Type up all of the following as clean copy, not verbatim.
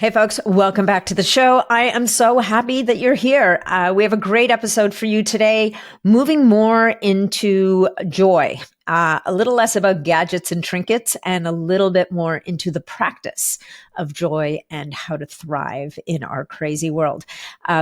Hey folks, welcome back to the show. I am so happy that you're here. We have a great episode for you today, moving more into joy, a little less about gadgets and trinkets and a little bit more into the practice of joy and how to thrive in our crazy world.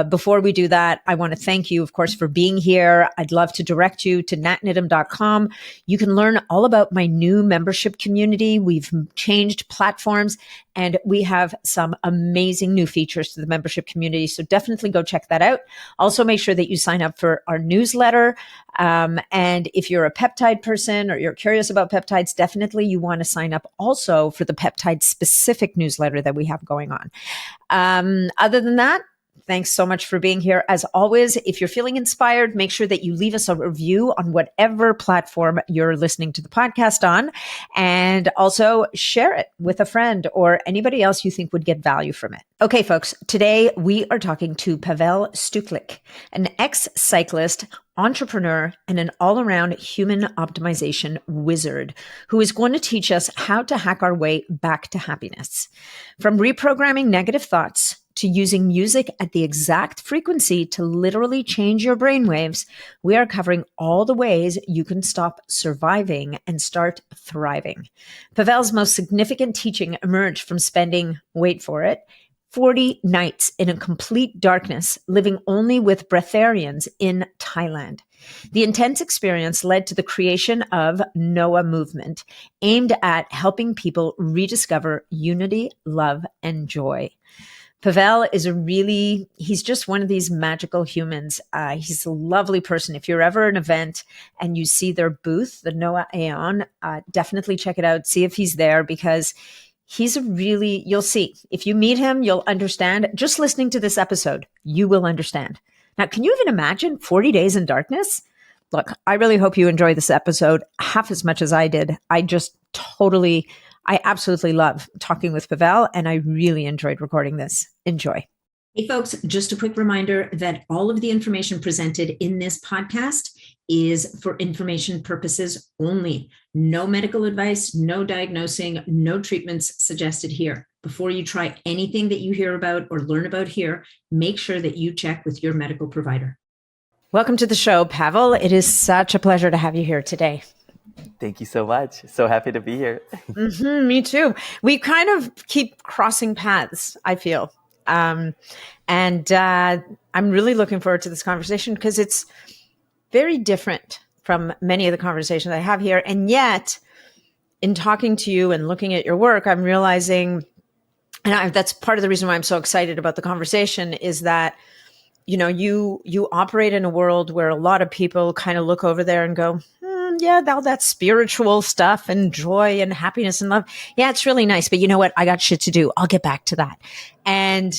Before we do that, I want to thank you, of course, for being here. I'd love to direct you to natnidham.com. You can learn all about my new membership community. We've changed platforms and we have some amazing new features to the membership community. So definitely go check that out. Also, make sure that you sign up for our newsletter. And if you're a peptide person or you're curious about peptides, definitely you want to sign up also for the peptide specific newsletter that we have going on. Other than that, thanks so much for being here. As always, if you're feeling inspired, make sure that you leave us a review on whatever platform you're listening to the podcast on, and also share it with a friend or anybody else you think would get value from it. Okay, folks, today we are talking to Pavel Stuchlik, an ex-cyclist, entrepreneur, and an all-around human optimization wizard who is going to teach us how to hack our way back to happiness. From reprogramming negative thoughts to using music at the exact frequency to literally change your brainwaves, we are covering all the ways you can stop surviving and start thriving. Pavel's most significant teaching emerged from spending, wait for it, 40 nights in a complete darkness, living only with breatharians in Thailand. The intense experience led to the creation of NOA movement, aimed at helping people rediscover unity, love, and joy. Pavel is he's just one of these magical humans. He's a lovely person. If you're ever at an event and you see their booth, the NOA AON, definitely check it out. See if he's there, because you'll see. If you meet him, you'll understand. Just listening to this episode, you will understand. Now, can you even imagine 40 days in darkness? Look, I really hope you enjoy this episode half as much as I did. I absolutely love talking with Pavel, and I really enjoyed recording this. Enjoy. Hey, folks, just a quick reminder that all of the information presented in this podcast is for information purposes only. No medical advice, no diagnosing, no treatments suggested here. Before you try anything that you hear about or learn about here, make sure that you check with your medical provider. Welcome to the show, Pavel. It is such a pleasure to have you here today. Thank you so much. So happy to be here. Me too. We kind of keep crossing paths, I feel. I'm really looking forward to this conversation because it's very different from many of the conversations I have here. And yet, in talking to you and looking at your work, I'm realizing, that's part of the reason why I'm so excited about the conversation, is that, you operate in a world where a lot of people kind of look over there and go, yeah, all that spiritual stuff and joy and happiness and love. Yeah, it's really nice. But you know what? I got shit to do. I'll get back to that. And,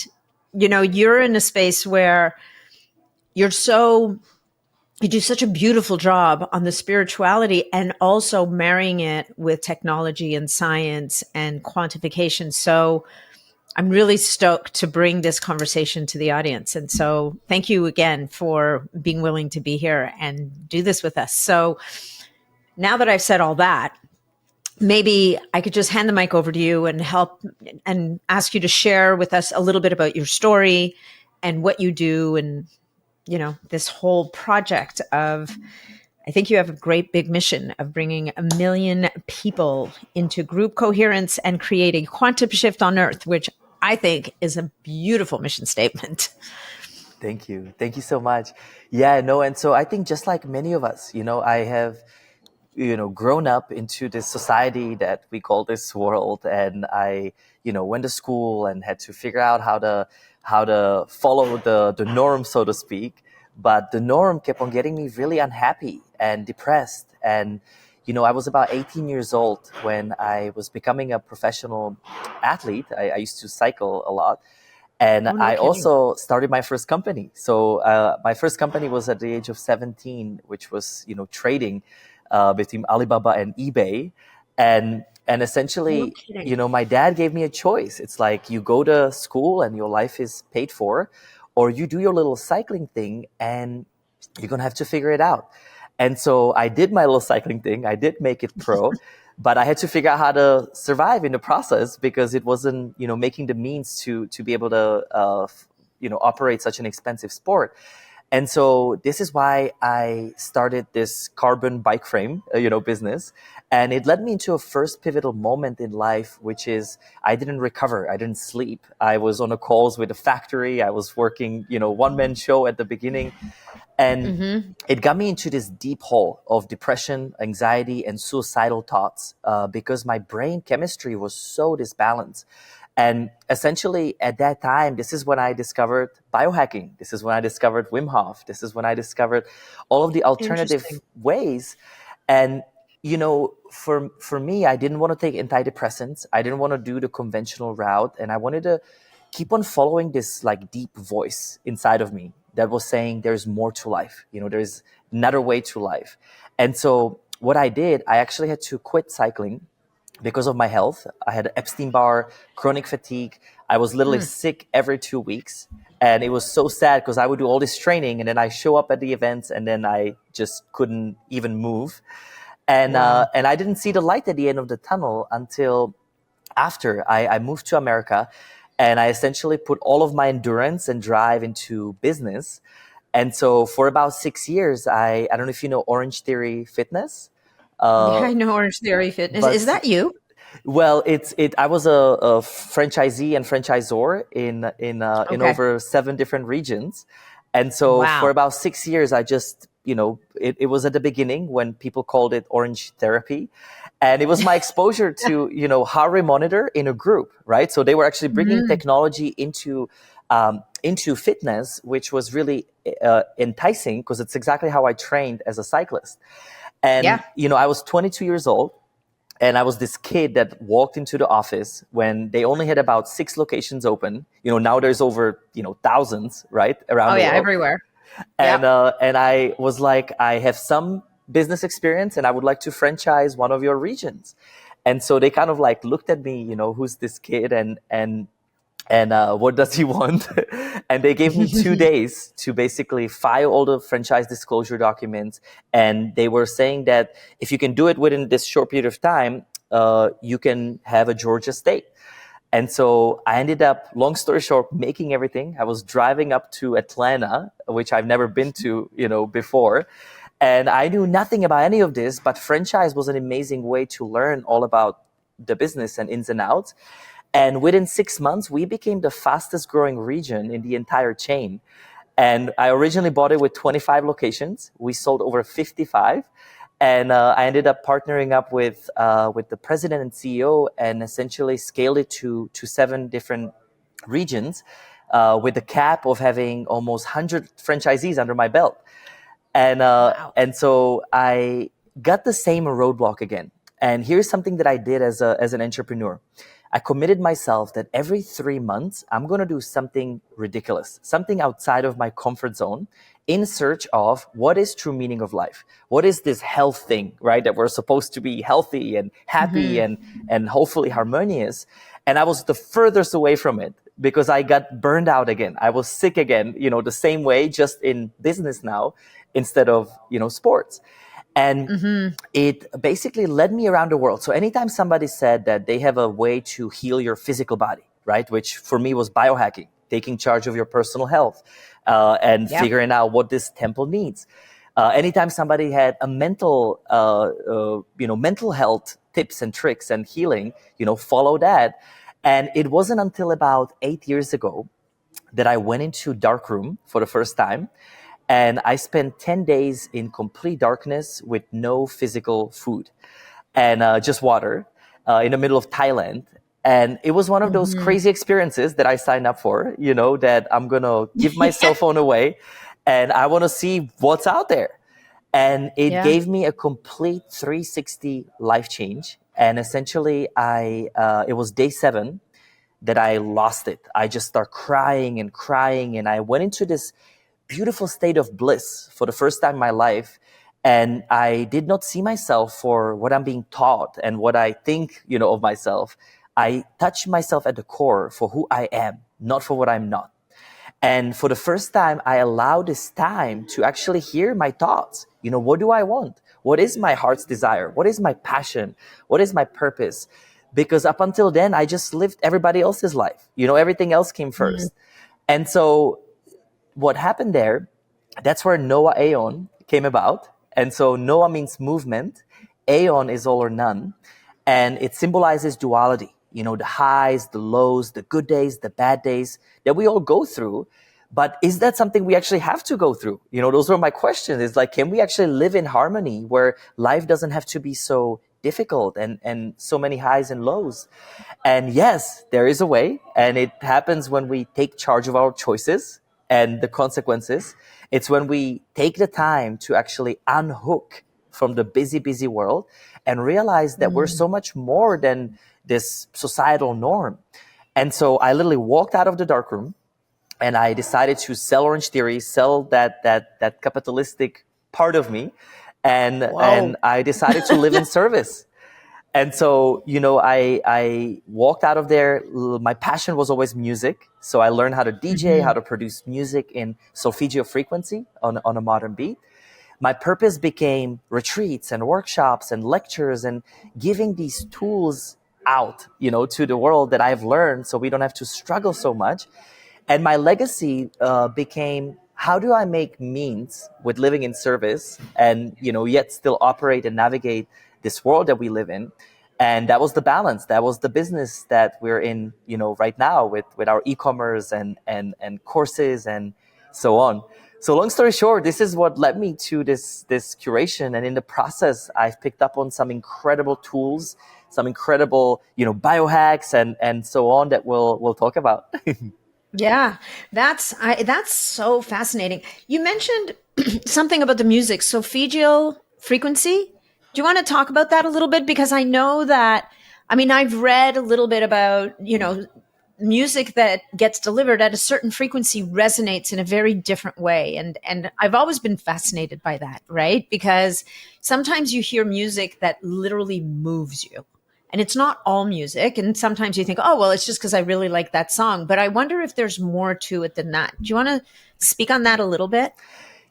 you're in a space where you do such a beautiful job on the spirituality and also marrying it with technology and science and quantification. So I'm really stoked to bring this conversation to the audience. And so thank you again for being willing to be here and do this with us. So now that I've said all that, maybe I could just hand the mic over to you and help and ask you to share with us a little bit about your story and what you do and, this whole project of, I think you have a great big mission of bringing 1 million people into group coherence and creating quantum shift on Earth, which I think is a beautiful mission statement. Thank you. Thank you so much. Yeah, no. And so I think just like many of us, I have, grown up into this society that we call this world. And I, went to school and had to figure out how to follow the norm, so to speak. But the norm kept on getting me really unhappy and depressed. And, I was about 18 years old when I was becoming a professional athlete. I used to cycle a lot. And I also started my first company. So my first company was at the age of 17, which was, trading between Alibaba and eBay. And essentially, my dad gave me a choice. It's like you go to school and your life is paid for, or you do your little cycling thing and you're going to have to figure it out. And so I did my little cycling thing. I did make it pro. but I had to figure out how to survive in the process because it wasn't, making the means to be able to, operate such an expensive sport. And so this is why I started this carbon bike frame, business. And it led me into a first pivotal moment in life, which is I didn't recover. I didn't sleep. I was on a calls with a factory. I was working, one man show at the beginning. And it got me into this deep hole of depression, anxiety, and suicidal thoughts because my brain chemistry was so disbalanced. And essentially, at that time, this is when I discovered biohacking. This is when I discovered Wim Hof. This is when I discovered all of the alternative Interesting. ways. And for me, I didn't want to take antidepressants. I didn't want to do the conventional route, and I wanted to keep on following this like deep voice inside of me that was saying there's more to life. There's another way to life. And so what I did, I actually had to quit cycling because of my health. I had Epstein-Barr, chronic fatigue. I was literally sick every 2 weeks. And it was so sad because I would do all this training and then I show up at the events and then I just couldn't even move. And and I didn't see the light at the end of the tunnel until after I moved to America, and I essentially put all of my endurance and drive into business. And so for about 6 years, I don't know if you know Orange Theory Fitness, Yeah, uh, I know Orange Theory Fitness. Is but that you? well, I was a franchisee and franchisor in Okay. over 7 different regions, and so for Wow. about 6 years, I just it was at the beginning when people called it Orange Therapy, and it was my exposure to heart rate monitor in a group, right? So they were actually bringing Mhm. technology into fitness, which was really enticing because it's exactly how I trained as a cyclist. And Yeah. I was 22 years old. And I was this kid that walked into the office when they only had about 6 locations open. Now there's over, thousands, right, around Oh the yeah, world. everywhere. And Yep. I was like, I have some business experience and I would like to franchise one of your regions. And so they kind of like looked at me, who's this kid and what does he want? And they gave me 2 days to basically file all the franchise disclosure documents. And they were saying that if you can do it within this short period of time, you can have a Georgia state. And so I ended up, long story short, making everything. I was driving up to Atlanta, which I've never been to, before. And I knew nothing about any of this, but franchise was an amazing way to learn all about the business and ins and outs. And within 6 months, we became the fastest growing region in the entire chain. And I originally bought it with 25 locations. We sold over 55. And I ended up partnering up with the president and CEO and essentially scaled it to 7 different regions with the cap of having almost 100 franchisees under my belt. Wow. And so I got the same roadblock again. And here's something that I did as an entrepreneur. I committed myself that every 3 months, I'm going to do something ridiculous, something outside of my comfort zone in search of what is true meaning of life. What is this health thing, right? That we're supposed to be healthy and happy and hopefully harmonious. And I was the furthest away from it because I got burned out again. I was sick again, the same way, just in business now instead of, sports. And it basically led me around the world. So anytime somebody said that they have a way to heal your physical body, right, which for me was biohacking, taking charge of your personal health and Yep. figuring out what this temple needs. Anytime somebody had a mental health tips and tricks and healing, follow that. And it wasn't until about 8 years ago that I went into Darkroom for the first time. And I spent 10 days in complete darkness with no physical food and just water in the middle of Thailand. And it was one of those Mhm. crazy experiences that I signed up for, that I'm going to give my cell phone away and I want to see what's out there. And it Yeah. gave me a complete 360 life change. And essentially, it was day 7 that I lost it. I just started crying and crying. And I went into this beautiful state of bliss for the first time in my life. And I did not see myself for what I'm being taught and what I think, of myself. I touched myself at the core for who I am, not for what I'm not. And for the first time, I allowed this time to actually hear my thoughts. What do I want? What is my heart's desire? What is my passion? What is my purpose? Because up until then, I just lived everybody else's life. Everything else came first. And so what happened there, that's where NOA AON came about. And so NOA means movement, AON is all or none, and it symbolizes duality, the highs, the lows, the good days, the bad days that we all go through. But is that something we actually have to go through? Those were my questions. It's like, can we actually live in harmony where life doesn't have to be so difficult and so many highs and lows? And yes, there is a way. And it happens when we take charge of our choices and the consequences. It's when we take the time to actually unhook from the busy, busy world and realize that we're so much more than this societal norm. And so I literally walked out of the darkroom and I decided to sell Orange Theory, sell that capitalistic part of me. And I decided to live in service. And so, I walked out of there. My passion was always music. So I learned how to DJ, how to produce music in Solfeggio frequency on a modern beat. My purpose became retreats and workshops and lectures and giving these tools out, to the world that I've learned so we don't have to struggle so much. And my legacy became, how do I make means with living in service and, yet still operate and navigate this world that we live in? And that was the balance. That was the business that we're in, right now with our e-commerce and courses and so on. So long story short, this is what led me to this curation. And in the process, I've picked up on some incredible tools, some incredible, biohacks and so on that we'll talk about. Yeah, that's so fascinating. You mentioned something about the music, Solfeggio frequency. Do you want to talk about that a little bit? Because I know that, I've read a little bit about, music that gets delivered at a certain frequency resonates in a very different way. And I've always been fascinated by that, right? Because sometimes you hear music that literally moves you. And it's not all music. And sometimes you think, oh, well, it's just because I really like that song. But I wonder if there's more to it than that. Do you want to speak on that a little bit?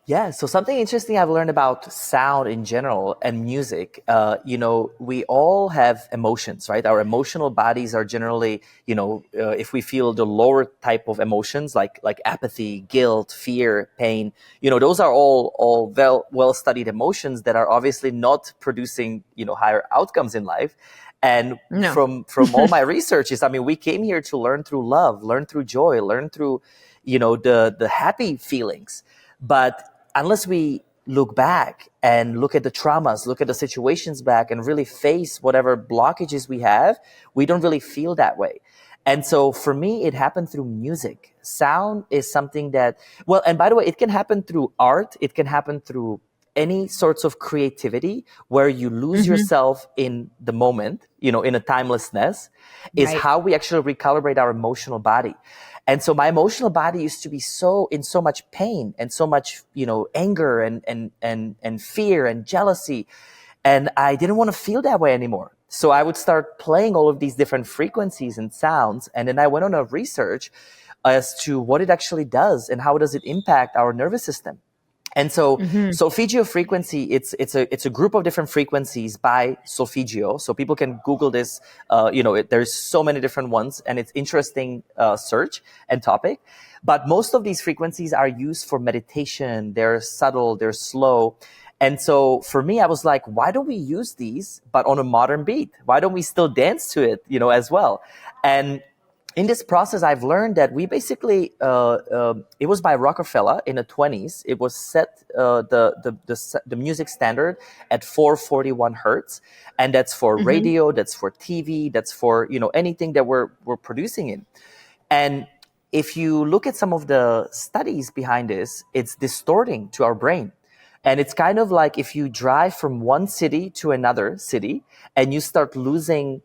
Yeah, so something interesting I've learned about sound in general and music, we all have emotions, right? Our emotional bodies are generally, if we feel the lower type of emotions like apathy, guilt, fear, pain, those are all well studied emotions that are obviously not producing, higher outcomes in life. And No. from all my researches, we came here to learn through love, learn through joy, learn through, the happy feelings. But unless we look back and look at the traumas, look at the situations back and really face whatever blockages we have, we don't really feel that way. And so for me, it happened through music. Sound is something that, well, and by the way, it can happen through art. It can happen through any sorts of creativity where you lose yourself in the moment, in a timelessness, is Right. how we actually recalibrate our emotional body. And so my emotional body used to be in so much pain and so much, anger and fear and jealousy. And I didn't want to feel that way anymore. So I would start playing all of these different frequencies and sounds. And then I went on a research as to what it actually does and how does it impact our nervous system. And so Solfeggio frequency, it's a group of different frequencies by Solfeggio. So people can Google this. There's so many different ones, and it's interesting search and topic. But most of these frequencies are used for meditation. They're subtle, they're slow. And so for me, I was like, why don't we use these, but on a modern beat? Why don't we still dance to it, as well? And in this process, I've learned that we basically, it was by Rockefeller in the 20s. It was set the music standard at 441 hertz, and that's for radio, that's for TV, that's for anything that we're producing in. And if you look at some of the studies behind this, it's distorting to our brain. And it's kind of like if you drive from one city to another city, and you start losing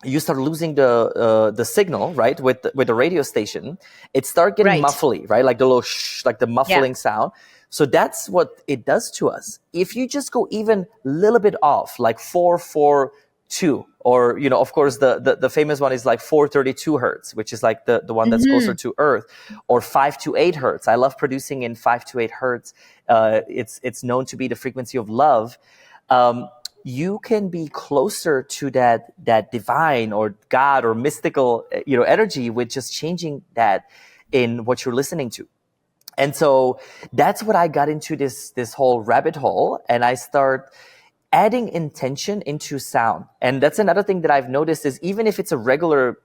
the signal, right, with the radio station, it start getting Right. muffly, right, like the little like the muffling sound. So that's what it does to us. If you just go even a little bit off, like 442, or of course the famous one is like 432 hertz, which is like the one that's closer to Earth, or 528 hertz. I love producing in 528 hertz. It's known to be the frequency of love. you can be closer to that divine or God or mystical, energy with just changing that in what you're listening to. And so that's what I got into this whole rabbit hole, and I start adding intention into sound. And that's another thing that I've noticed is even if it's a regular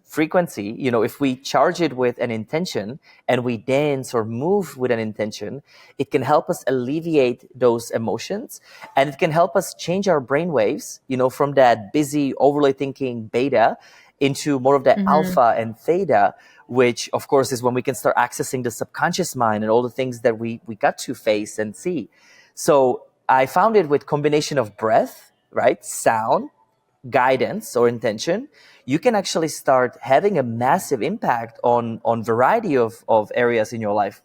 frequency, if we charge it with an intention and we dance or move with an intention, it can help us alleviate those emotions, and it can help us change our brain waves, from that busy, overly thinking beta into more of that alpha and theta, which of course is when we can start accessing the subconscious mind and all the things that we got to face and see. So I found it with combination of breath, right, sound, guidance or intention, you can actually start having a massive impact on variety of areas in your life.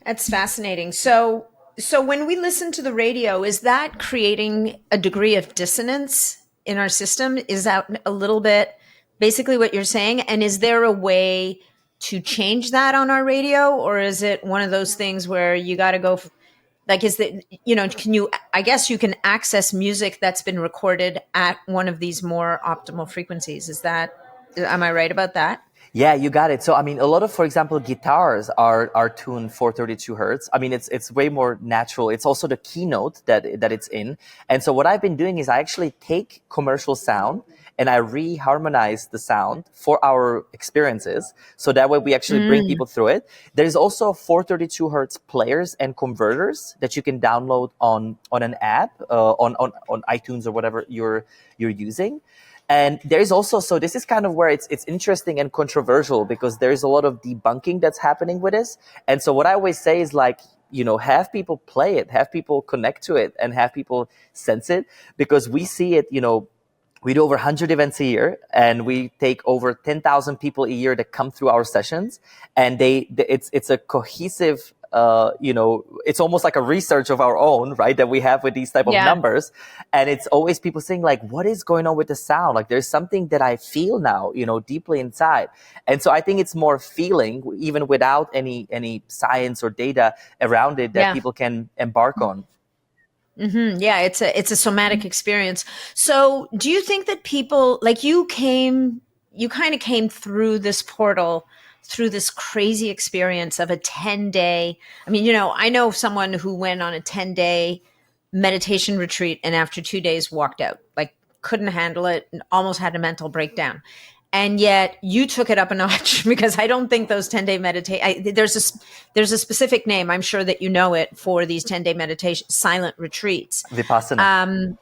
That's fascinating. So when we listen to the radio, is that creating a degree of dissonance in our system? Is that a little bit basically what you're saying? And is there a way to change that on our radio, or is it one of those things where you got to go like, is that, can you, I guess you can access music that's been recorded at one of these more optimal frequencies. Am I right about that? Yeah, you got it. So, I mean, a lot of, for example, guitars are tuned 432 hertz. I mean, it's way more natural. It's also the keynote that it's in. And so what I've been doing is I actually take commercial sound and I reharmonize the sound for our experiences. So that way we actually bring people through it. There's also 432 hertz players and converters that you can download on an app, on iTunes or whatever you're using. And there is also, so this is kind of where it's interesting and controversial, because there is a lot of debunking that's happening with this. And so what I always say is like, have people play it, have people connect to it, and have people sense it, because we see it, we do over 100 events a year, and we take over 10,000 people a year that come through our sessions, and it's a cohesive, it's almost like a research of our own, right, that we have with these type of numbers. And it's always people saying like, what is going on with the sound? Like, there's something that I feel now, deeply inside. And so I think it's more feeling, even without any science or data around it, that people can embark on. Yeah, it's a somatic experience. So do you think that people like you kind of came through this portal, through this crazy experience of a 10-day? I mean, I know someone who went on a 10-day meditation retreat and after 2 days walked out, like couldn't handle it and almost had a mental breakdown. And yet you took it up a notch, because I don't think those 10-day meditation, there's a specific name, I'm sure that you know it, for these 10-day meditation silent retreats. Vipassana.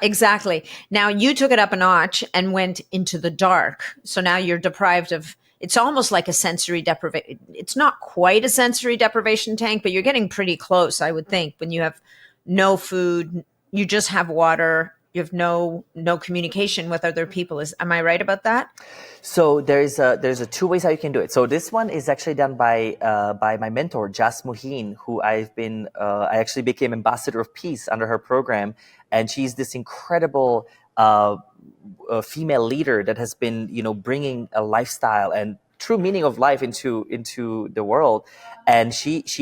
Exactly. Now you took it up a notch and went into the dark. So now you're deprived of, it's almost like a sensory deprivation. It's not quite a sensory deprivation tank, but you're getting pretty close, I would think, when you have no food, you just have water, you have no communication with other people. Am I right about that? So there's a two ways how you can do it. So this one is actually done by my mentor Jas Muhin, who I actually became ambassador of peace under her program, and she's this incredible female leader that has been bringing a lifestyle and true meaning of life into the world. And she's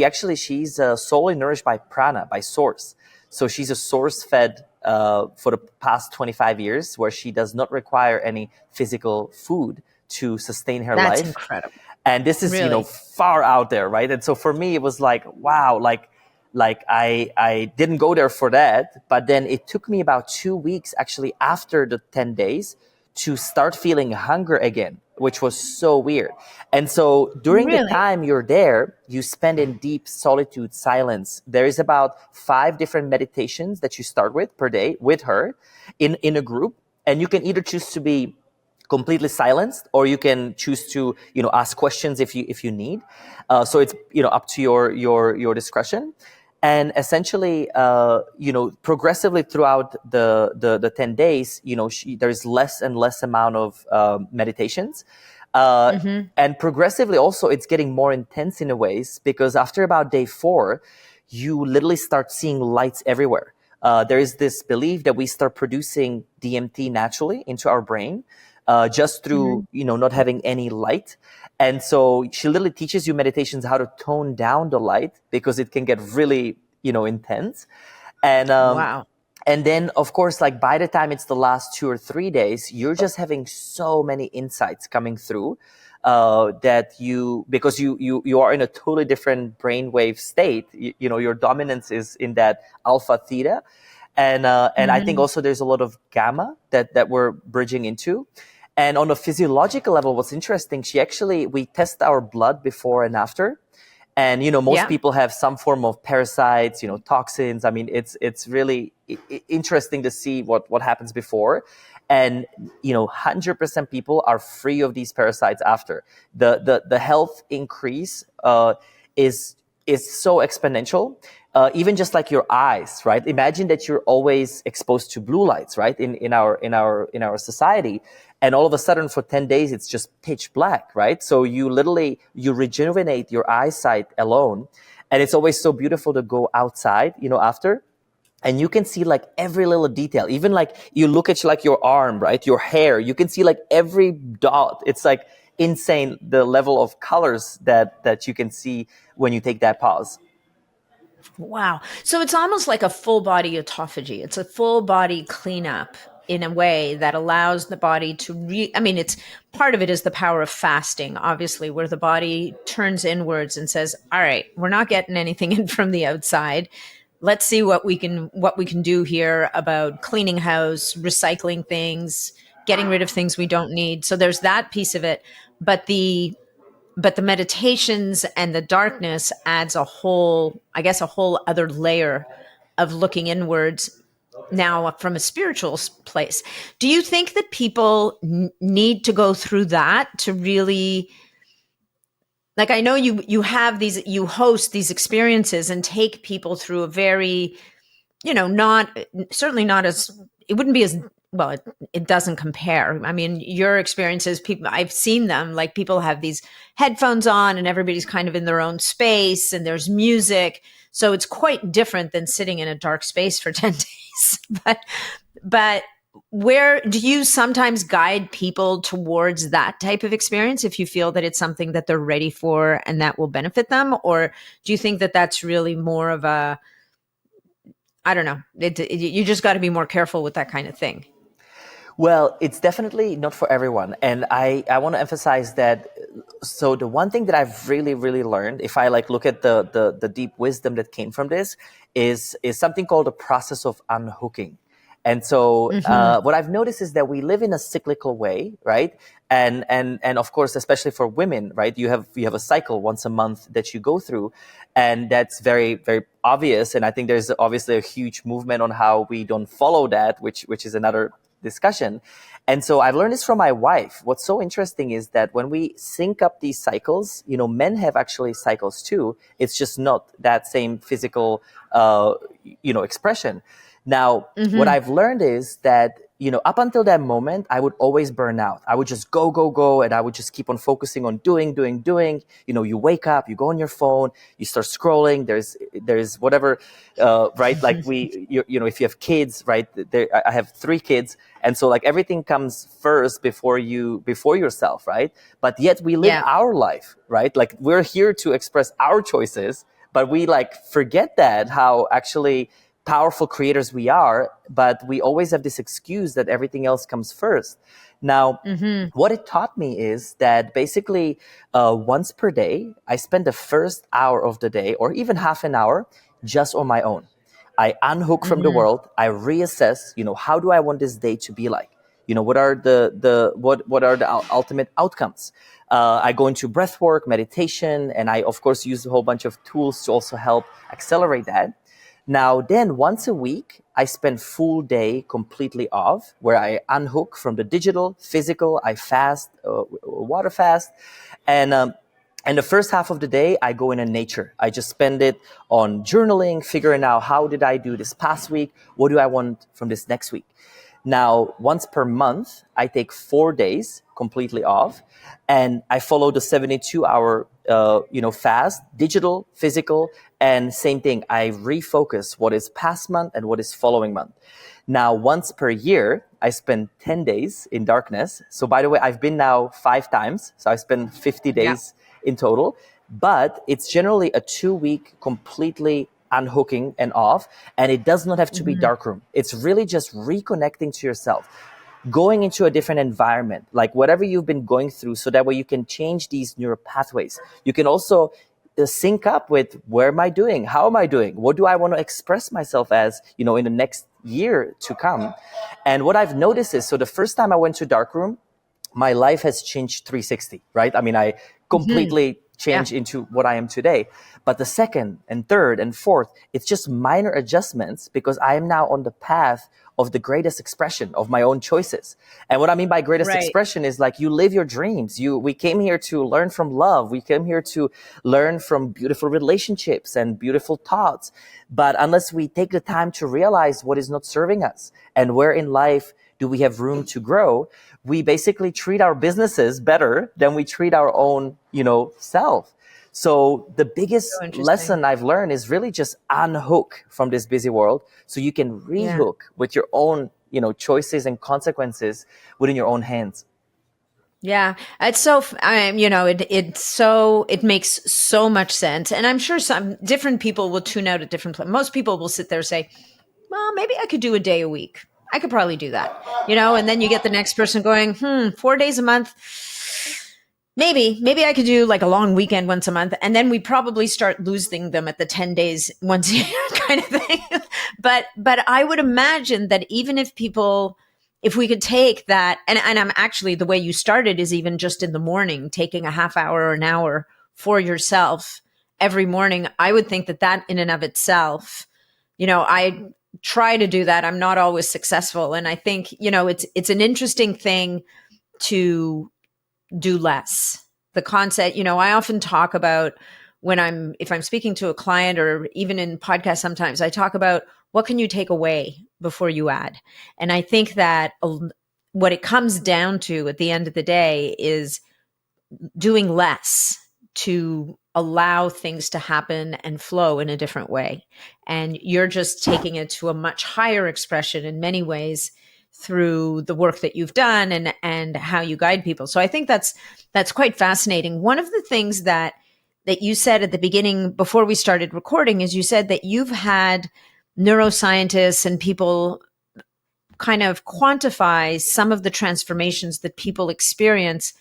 solely nourished by prana, by source. So she's a source fed for the past 25 years, where she does not require any physical food to sustain her life. That's incredible. And this is, really far out there, right? And so for me, it was like, wow, like I didn't go there for that. But then it took me about 2 weeks actually after the 10 days to start feeling hunger again, which was so weird. And so during the time you're there, you spend in deep solitude, silence. There is about 5 different meditations that you start with per day with her in a group. And you can either choose to be completely silenced, or you can choose to ask questions if you need. So it's up to your discretion. And essentially, progressively throughout the 10 days, there's less and less amount of meditations. And progressively also, it's getting more intense in a ways, because after about day 4, you literally start seeing lights everywhere. There is this belief that we start producing DMT naturally into our brain, just through, not having any light. And so she literally teaches you meditations how to tone down the light, because it can get really intense. And Wow. and then, of course, like by the time it's the last 2 or 3 days, you're just having so many insights coming through that because you are in a totally different brainwave state. Your dominance is in that alpha theta, and I think Hmm. also there's a lot of gamma that we're bridging into. And on a physiological level, what's interesting, we test our blood before and after. And most Yeah. people have some form of parasites, toxins. I mean, it's really interesting to see what happens before. And 100% people are free of these parasites after. The health increase is so exponential. Even just like your eyes, right? Imagine that you're always exposed to blue lights, right? In our society, and all of a sudden for 10 days it's just pitch black, right? So you rejuvenate your eyesight alone. And it's always so beautiful to go outside, after, and you can see like every little detail. Even like you look at like your arm, right? Your hair, you can see like every dot. It's like insane the level of colors that you can see when you take that pause. Wow. So it's almost like a full body autophagy. It's a full body cleanup in a way that allows the body to I mean, it's part of it is the power of fasting, obviously, where the body turns inwards and says, all right, we're not getting anything in from the outside. Let's see what we can do here about cleaning house, recycling things, getting rid of things we don't need. So there's that piece of it. But the meditations and the darkness adds a whole other layer of looking inwards now from a spiritual place. Do you think that people need to go through that to really, like, I know you host these experiences and take people through a very, not certainly not as, it wouldn't be as well, it doesn't compare. I mean, your experiences, people, I've seen them, like people have these headphones on and everybody's kind of in their own space and there's music. So it's quite different than sitting in a dark space for 10 days. But where do you sometimes guide people towards that type of experience if you feel that it's something that they're ready for and that will benefit them? Or do you think that that's really more of a, I don't know. You just got to be more careful with that kind of thing. Well, it's definitely not for everyone. And I want to emphasize that. So the one thing that I've really, really learned, if I like look at the deep wisdom that came from this, is something called the process of unhooking. And so Hmm. what I've noticed is that we live in a cyclical way, right? And of course, especially for women, right? You have a cycle once a month that you go through, and that's very, very obvious. And I think there's obviously a huge movement on how we don't follow that, which is another discussion. And so I've learned this from my wife. What's so interesting is that when we sync up these cycles, men have actually cycles too. It's just not that same physical, expression. Now, what Hmm. I've learned is that, up until that moment, I would always burn out. I would just go, go, go, and I would just keep on focusing on doing, doing, doing. You wake up, you go on your phone, you start scrolling. There's whatever, right? Like if you have kids, right? I have 3 kids, and so like everything comes first before yourself, right? But yet we live Yeah. our life, right? Like we're here to express our choices, but we like forget that how actually powerful creators we are, but we always have this excuse that everything else comes first. Now, Hmm. what it taught me is that basically once per day, I spend the first hour of the day or even half an hour just on my own. I unhook from the Hmm. world. I reassess, how do I want this day to be like? What are what are the ultimate outcomes? I go into breathwork, meditation, and I of course use a whole bunch of tools to also help accelerate that. Now, then once a week, I spend full day completely off where I unhook from the digital, physical, I fast, water fast. And the first half of the day, I go in nature. I just spend it on journaling, figuring out how did I do this past week? What do I want from this next week? Now, once per month, I take 4 days completely off, and I follow the 72-hour, fast, digital, physical, and same thing. I refocus what is past month and what is following month. Now, once per year, I spend 10 days in darkness. So, by the way, I've been now 5 times, so I spend 50 Yeah. days in total. But it's generally a 2-week completely unhooking and off. And it does not have to be Mhm. darkroom. It's really just reconnecting to yourself, going into a different environment, like whatever you've been going through, so that way you can change these neural pathways. You can also sync up with, where am I doing? How am I doing? What do I want to express myself as, in the next year to come? And what I've noticed is, so the first time I went to darkroom, my life has changed 360, right? I mean, I Mhm. completely Yeah. changed into what I am today. But the second and third and fourth, it's just minor adjustments, because I am now on the path of the greatest expression of my own choices. And what I mean by greatest Right. expression is, like, you live your dreams. We came here to learn from love. We came here to learn from beautiful relationships and beautiful thoughts. But unless we take the time to realize what is not serving us and where in life do we have room to grow, we basically treat our businesses better than we treat our own, self. So the biggest So interesting. lesson I've learned is really just unhook from this busy world, so you can Yeah. rehook with your own, choices and consequences within your own hands. Yeah, it's so it makes so much sense, and I'm sure some different people will tune out at different places. Most people will sit there and say, "Well, maybe I could do a day a week. I could probably do that," and then you get the next person going, 4 days a month. Maybe I could do like a long weekend once a month, and then we probably start losing them at the 10 days once a year kind of thing. But I would imagine that even if people, if we could take that, and I'm actually, the way you started is even just in the morning, taking a half hour or an hour for yourself every morning. I would think that that in and of itself, I try to do that. I'm not always successful, and I think it's an interesting thing to do less. The concept, I often talk about, if I'm speaking to a client or even in podcasts, sometimes I talk about, what can you take away before you add? And I think that what it comes down to at the end of the day is doing less to allow things to happen and flow in a different way. And you're just taking it to a much higher expression in many ways through the work that you've done and how you guide people. So I think that's quite fascinating. One of the things that you said at the beginning before we started recording is, you said that you've had neuroscientists and people kind of quantify some of the transformations that people experience,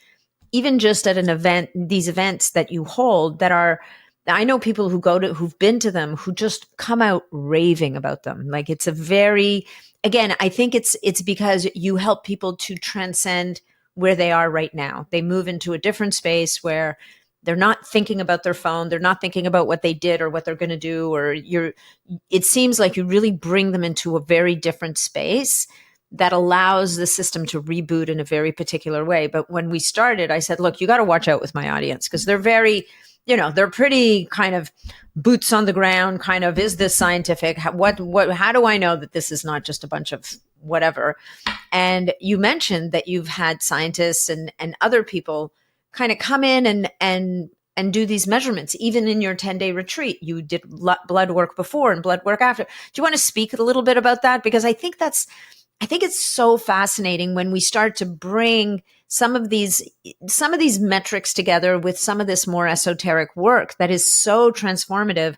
even just at an event, these events that you hold that are, I know people who've been to them, who just come out raving about them. Like, it's a very, again, I think it's because you help people to transcend where they are right now. They move into a different space where they're not thinking about their phone. They're not thinking about what they did or what they're going to do, it seems like you really bring them into a very different space that allows the system to reboot in a very particular way. But when we started, I said, look, you got to watch out with my audience, because they're very, they're pretty kind of boots on the ground, kind of, is this scientific? How do I know that this is not just a bunch of whatever? And you mentioned that you've had scientists and other people kind of come in and do these measurements, even in your 10-day retreat. You did blood work before and blood work after. Do you want to speak a little bit about that? Because I think it's so fascinating when we start to bring some of these metrics together with some of this more esoteric work that is so transformative.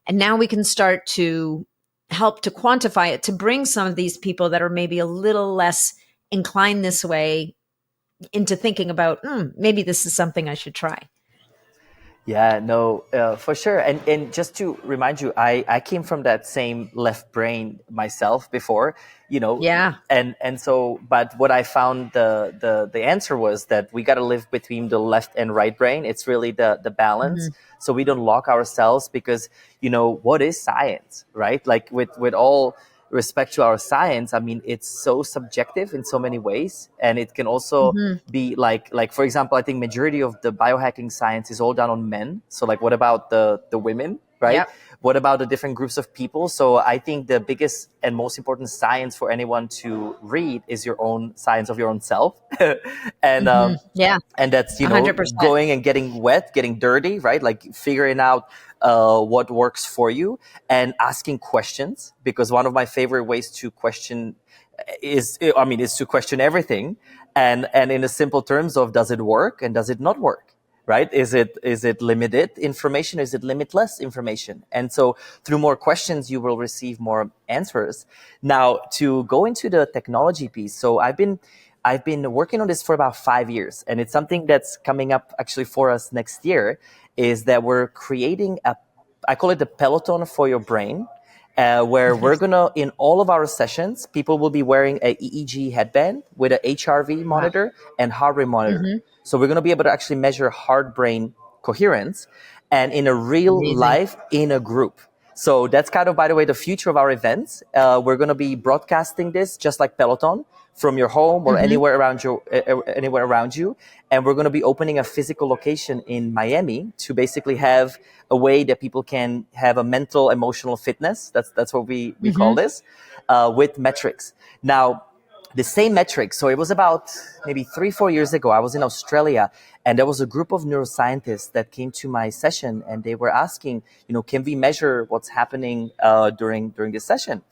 And now we can start to help to quantify it, to bring some of these people that are maybe a little less inclined this way into thinking about, maybe this is something I should try. Yeah, no, for sure. And just to remind you, I came from that same left brain myself before, Yeah. and so, but what I found, the answer was that we got to live between the left and right brain. It's really the balance, Mhm. so we don't lock ourselves, because what is science, right? Like, with all respect to our science, I mean, it's so subjective in so many ways, and it can also Mhm. be like, for example, I think majority of the biohacking science is all done on men. So, like, what about the women, right? Yep. What about the different groups of people? So I think the biggest and most important science for anyone to read is your own science of your own self. and Mhm. Yeah. and that's, 100%. going and getting wet, getting dirty, right? Like, figuring out what works for you, and asking questions, because one of my favorite ways to question is to question everything, and in the simple terms of, does it work and does it not work? right? Is it limited information? Is it limitless information? And so through more questions, you will receive more answers. Now, to go into the technology piece, so I've been working on this for about 5 years, and it's something that's coming up actually for us next year. Is that we're creating I call it the Peloton for your brain, where we're gonna, in all of our sessions, people will be wearing a EEG headband with a HRV Wow. monitor and heart rate monitor. Hmm. So we're gonna be able to actually measure heart brain coherence, and in a real Amazing. life in a group. So that's kind of, by the way, the future of our events. We're gonna be broadcasting this just like Peloton from your home or Hmm. anywhere around you, and we're going to be opening a physical location in Miami to basically have a way that people can have a mental emotional fitness. That's what we call Hmm. this, with metrics. Now, the same metrics. So it was about maybe 3-4 years ago. I was in Australia, and there was a group of neuroscientists that came to my session, and they were asking, can we measure what's happening during this session?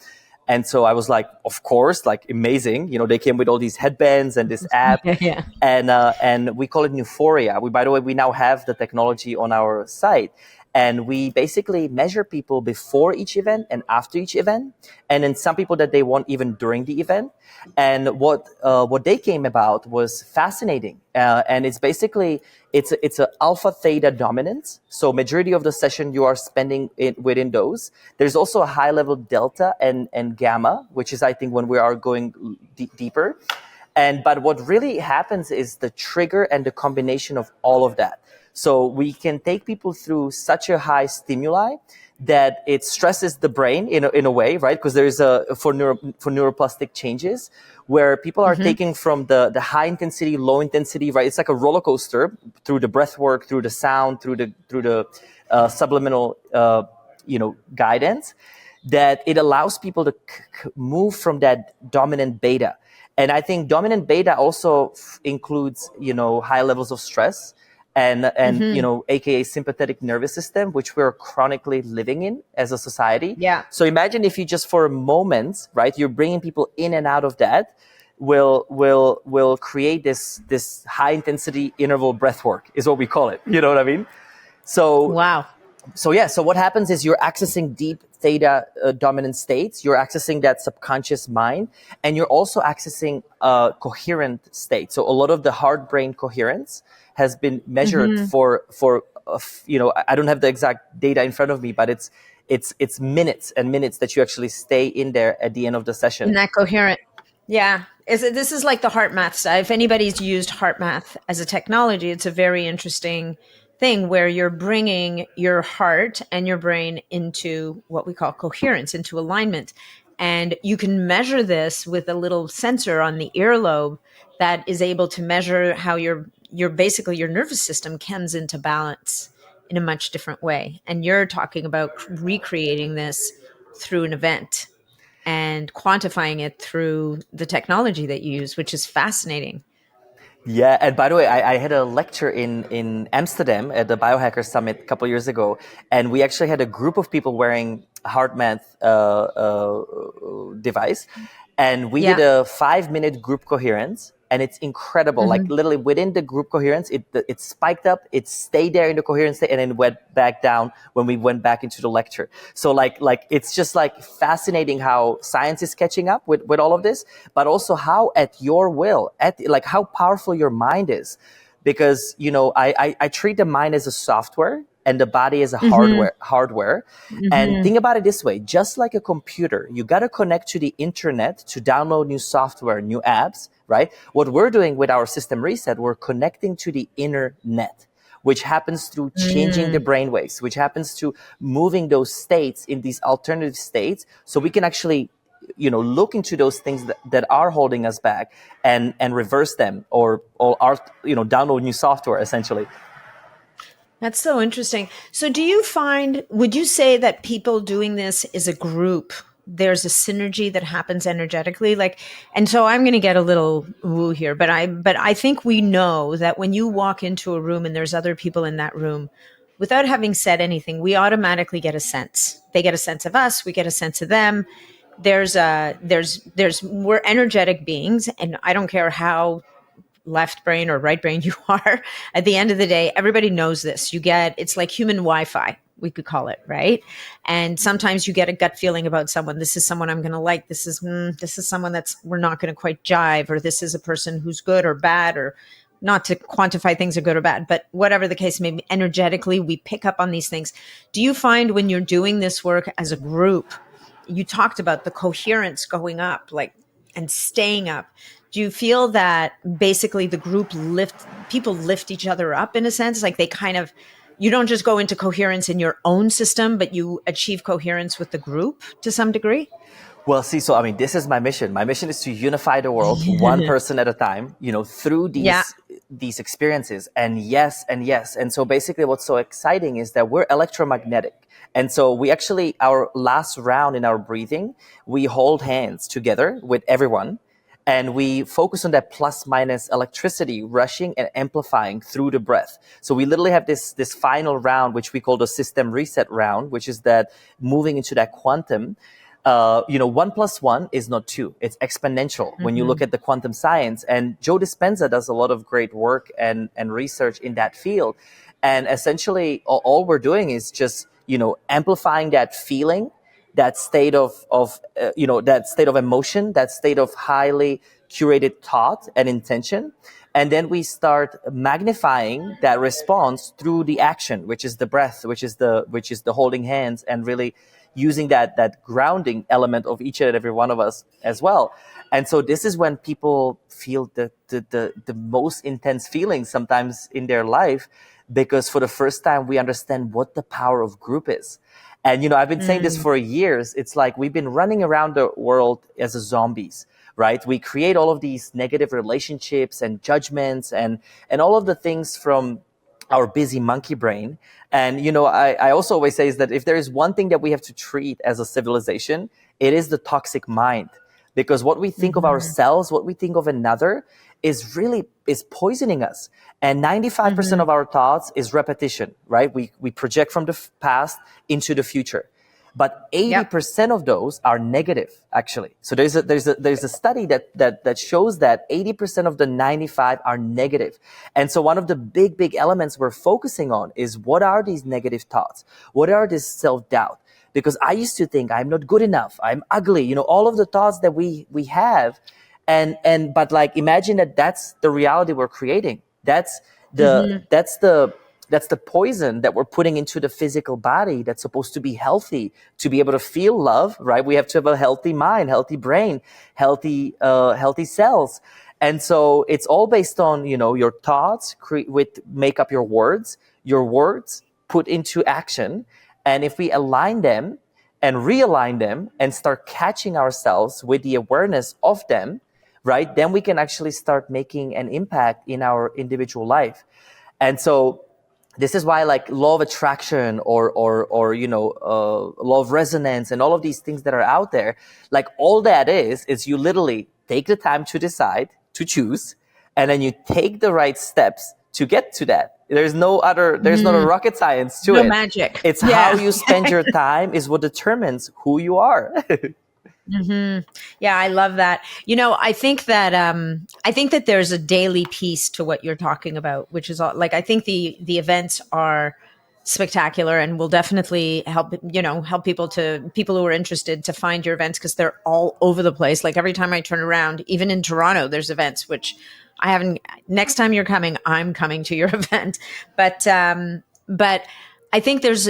And so I was like, of course, like amazing. They came with all these headbands and this app, Yeah, yeah. and we call it Euphoria. By the way, we now have the technology on our site, and we basically measure people before each event and after each event, and then some people that they want even during the event. And what they came about was fascinating, and it's basically it's a alpha theta dominance. So majority of the session you are spending it within those. There's also a high level delta and gamma, which is, I think, when we are going deeper. But what really happens is the trigger and the combination of all of that. So we can take people through such a high stimuli that it stresses the brain in a way, right? Because there's for neuroplastic changes where people are Hmm. taking from the high intensity, low intensity, right? It's like a roller coaster through the breath work, through the sound, through the subliminal guidance, that it allows people to move from that dominant beta. And I think dominant beta also includes, high levels of stress and Hmm. aka sympathetic nervous system, which we're chronically living in as a society. Yeah. So imagine if you just for a moment, right, you're bringing people in and out of that, will create this high intensity interval breath work is what we call it. You know what I mean? So Wow. so what happens is you're accessing deep theta dominant states, you're accessing that subconscious mind, and you're also accessing a coherent state. So a lot of the heart brain coherence has been measured Hmm. for I don't have the exact data in front of me, but it's minutes and minutes that you actually stay in there at the end of the In session. that coherent. Yeah. This is like the heart math side. If anybody's used heart math as a technology, it's a very interesting thing where you're bringing your heart and your brain into what we call coherence, into alignment. And you can measure this with a little sensor on the earlobe that is able to measure how your basically your nervous system comes into balance in a much different way. And you're talking about recreating this through an event and quantifying it through the technology that you use, which is fascinating. Yeah, and by the way, I had a lecture in Amsterdam at the Biohacker Summit a couple years ago, and we actually had a group of people wearing a heart math device, and we did Yeah. a 5 minute group coherence, and it's incredible. Like Hmm. literally within the group coherence, it spiked up, it stayed there in the coherence state, and then went back down when we went back into the lecture. So like it's just like fascinating how science is catching up with all of this, but also how at your will, at like how powerful your mind is, because I treat the mind as a software and the body as a Hmm. hardware. And Hmm. think about it this way: just like a computer, you got to connect to the internet to download new software, new apps, right? What we're doing with our system reset, we're connecting to the inner net, which happens through changing the Mm. brainwaves, which happens to moving those states in these alternative states, so we can actually look into those things that are holding us back, and reverse them, or are download new software essentially. That's so interesting. So, do you find, would you say that people doing this is a group? There's a synergy that happens energetically, like, and so I'm going to get a little woo here, but I think we know that when you walk into a room and there's other people in that room, without having said anything, we automatically get a sense. They get a sense of us, we get a sense of them. There's we're energetic beings, and I don't care how left brain or right brain you are, at the end of the day, everybody knows this. It's like human Wi-Fi, we could call it, right? And sometimes you get a gut feeling about someone. This is someone I'm going to like. This is someone we're not going to quite jive, or this is a person who's good or bad, or not to quantify things are good or bad, but whatever the case may be, energetically, we pick up on these things. Do you find when you're doing this work as a group, you talked about the coherence going up, like, and staying up. Do you feel that basically the group people lift each other up in a sense? Like you don't just go into coherence in your own system, but you achieve coherence with the group to some degree? Well, see, so I mean, this is my mission. My mission is to unify the world one person at a time, through Yeah. these experiences. And yes, and yes. And so basically what's so exciting is that we're electromagnetic. And so we actually, our last round in our breathing, we hold hands together with everyone. And we focus on that plus minus electricity rushing and amplifying through the breath. So we literally have this final round, which we call the system reset round, which is that moving into that quantum. 1+1 is not 2. It's exponential when you look at the quantum science. And Joe Dispenza does a lot of great work and research in that field. And essentially, all we're doing is just, amplifying that feeling, that state of emotion, that state of highly curated thought and intention. And then we start magnifying that response through the action, which is the breath, which is the holding hands, and really using that grounding element of each and every one of us as well. And so this is when people feel the most intense feelings sometimes in their life, because for the first time we understand what the power of group is. And, I've been saying this for years. It's like we've been running around the world as zombies, right? We create all of these negative relationships and judgments and all of the things from our busy monkey brain. And, I also always say is that if there is one thing that we have to treat as a civilization, it is the toxic mind. Because what we think of ourselves, what we think of another is poisoning us. And 95% of our thoughts is repetition, right? We project from the past into the future. But 80% of those are negative, actually. So there's a study that shows that 80% of the 95 are negative. And so one of the big elements we're focusing on is, what are these negative thoughts? What are this self-doubt? Because I used to think I'm not good enough, I'm ugly, all of the thoughts that we have. But like, imagine that's the reality we're creating. That's the poison that we're putting into the physical body that's supposed to be healthy, to be able to feel love, right? We have to have a healthy mind, healthy brain, healthy cells. And so it's all based on, your thoughts make up your words put into action. And if we align them and realign them and start catching ourselves with the awareness of them, right, then we can actually start making an impact in our individual life. And so this is why, like, law of attraction or law of resonance and all of these things that are out there, like, all that is you literally take the time to decide, to choose, and then you take the right steps to get to that. There's not a rocket science to it. No magic. It's how you spend your time is what determines who you are. Yeah, I love that. I think that there's a daily piece to what you're talking about, which is like, I think the events are spectacular and will definitely help people who are interested to find your events, because they're all over the place. Like, every time I turn around, even in Toronto, there's events, which I haven't. Next time you're coming, I'm coming to your event. But I think there's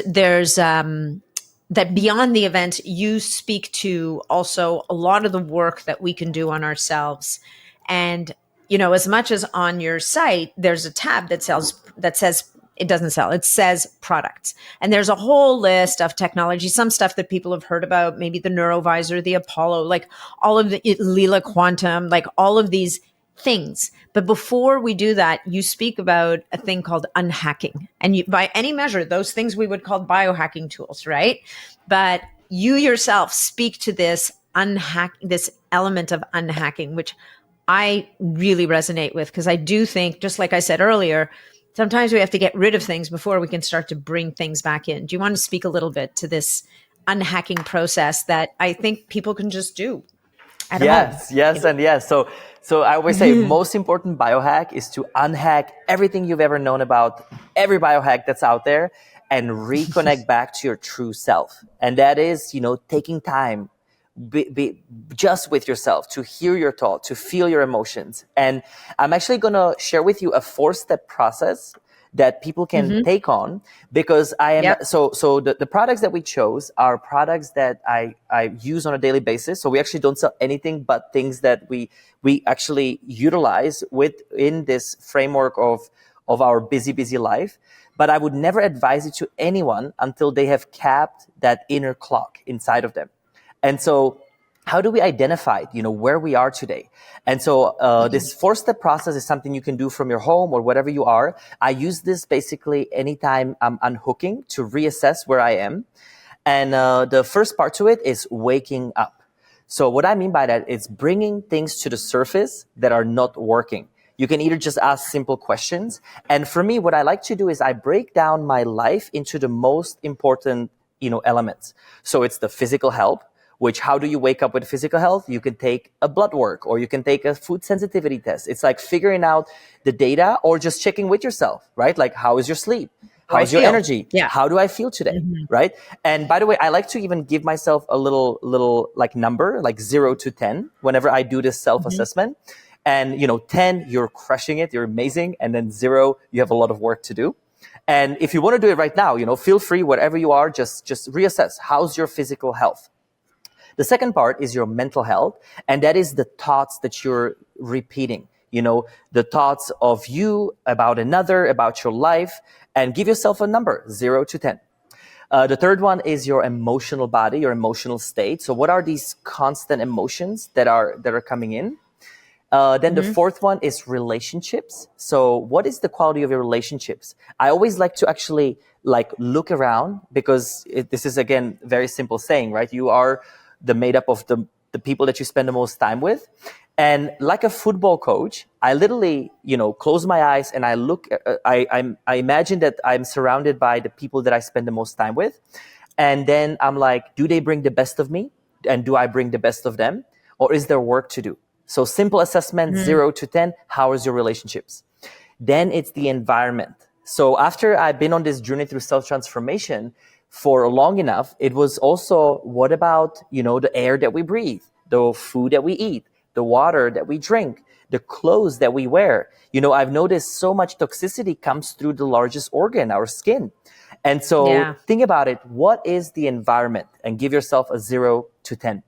that beyond the event, you speak to also a lot of the work that we can do on ourselves. And, as much as on your site, there's a tab that says, it doesn't sell, it says products. And there's a whole list of technology, some stuff that people have heard about, maybe the Neurovisor, the Apollo, like all of the Lila Quantum, like all of these things. But before we do that, you speak about a thing called unhacking. And by any measure, those things we would call biohacking tools, right? But you yourself speak to this element of unhacking, which I really resonate with, because I do think, just like I said earlier, sometimes we have to get rid of things before we can start to bring things back in. Do you want to speak a little bit to this unhacking process that I think people can just do at home? Yes, and yes. So So I always say most important biohack is to unhack everything you've ever known about every biohack that's out there and reconnect back to your true self. And that is, taking time be just with yourself, to hear your thought, to feel your emotions. And I'm actually going to share with you a 4-step process that people can take on, because I am so the products that we chose are products that I use on a daily basis. So we actually don't sell anything but things that we actually utilize within this framework of our busy life. But I would never advise it to anyone until they have capped that inner clock inside of them. And so how do we identify, where we are today? And so this 4-step process is something you can do from your home or whatever you are. I use this basically anytime I'm unhooking to reassess where I am. And the first part to it is waking up. So what I mean by that is bringing things to the surface that are not working. You can either just ask simple questions. And for me, what I like to do is I break down my life into the most important, elements. So it's the physical health, which how do you wake up with physical health? You can take a blood work or you can take a food sensitivity test. It's like figuring out the data or just checking with yourself, right? Like, how is your sleep? How's your energy? Yeah. How do I feel today? Right? And by the way, I like to even give myself a little like number, like 0 to 10, whenever I do this self-assessment. And, 10, you're crushing it. You're amazing. And then 0, you have a lot of work to do. And if you want to do it right now, feel free, wherever you are, just reassess. How's your physical health? The second part is your mental health, and that is the thoughts that you're repeating, the thoughts of you, about another, about your life, and give yourself a number, 0 to 10. The third one is your emotional body, your emotional state. So what are these constant emotions that are coming in? Then the fourth one is relationships. So what is the quality of your relationships? I always like to actually look around, because this is, again, very simple saying, right? You are the made up of the people that you spend the most time with. And like a football coach, I literally, close my eyes and I look, I imagine that I'm surrounded by the people that I spend the most time with. And then I'm like, do they bring the best of me? And do I bring the best of them? Or is there work to do? So simple assessment, 0 to 10, how is your relationships? Then it's the environment. So after I've been on this journey through self-transformation for long enough, it was also, what about, the air that we breathe, the food that we eat, the water that we drink, the clothes that we wear. I've noticed so much toxicity comes through the largest organ, our skin. And so think about it. What is the environment? And give yourself a 0 to 10.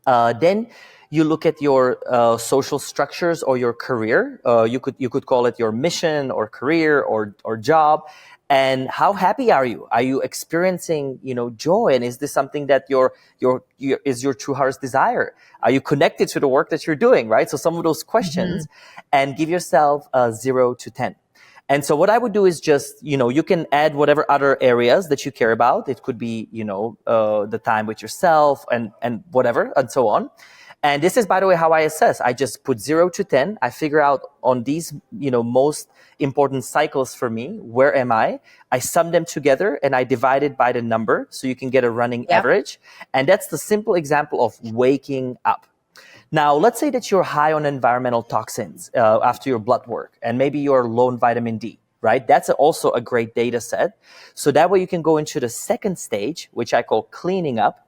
Then you look at your social structures or your career. You could call it your mission or career or job. And how happy are you? Are you experiencing, joy? And is this something that is your true heart's desire? Are you connected to the work that you're doing, right? So some of those questions, and give yourself a 0 to 10. And so what I would do is just, you can add whatever other areas that you care about. It could be, the time with yourself and whatever, and so on. And this is, by the way, how I assess. I just put 0 to 10. I figure out on these, most important cycles for me, where am I? I sum them together and I divide it by the number so you can get a running average. And that's the simple example of waking up. Now, let's say that you're high on environmental toxins after your blood work, and maybe you're low on vitamin D, right? That's also a great data set. So that way you can go into the second stage, which I call cleaning up.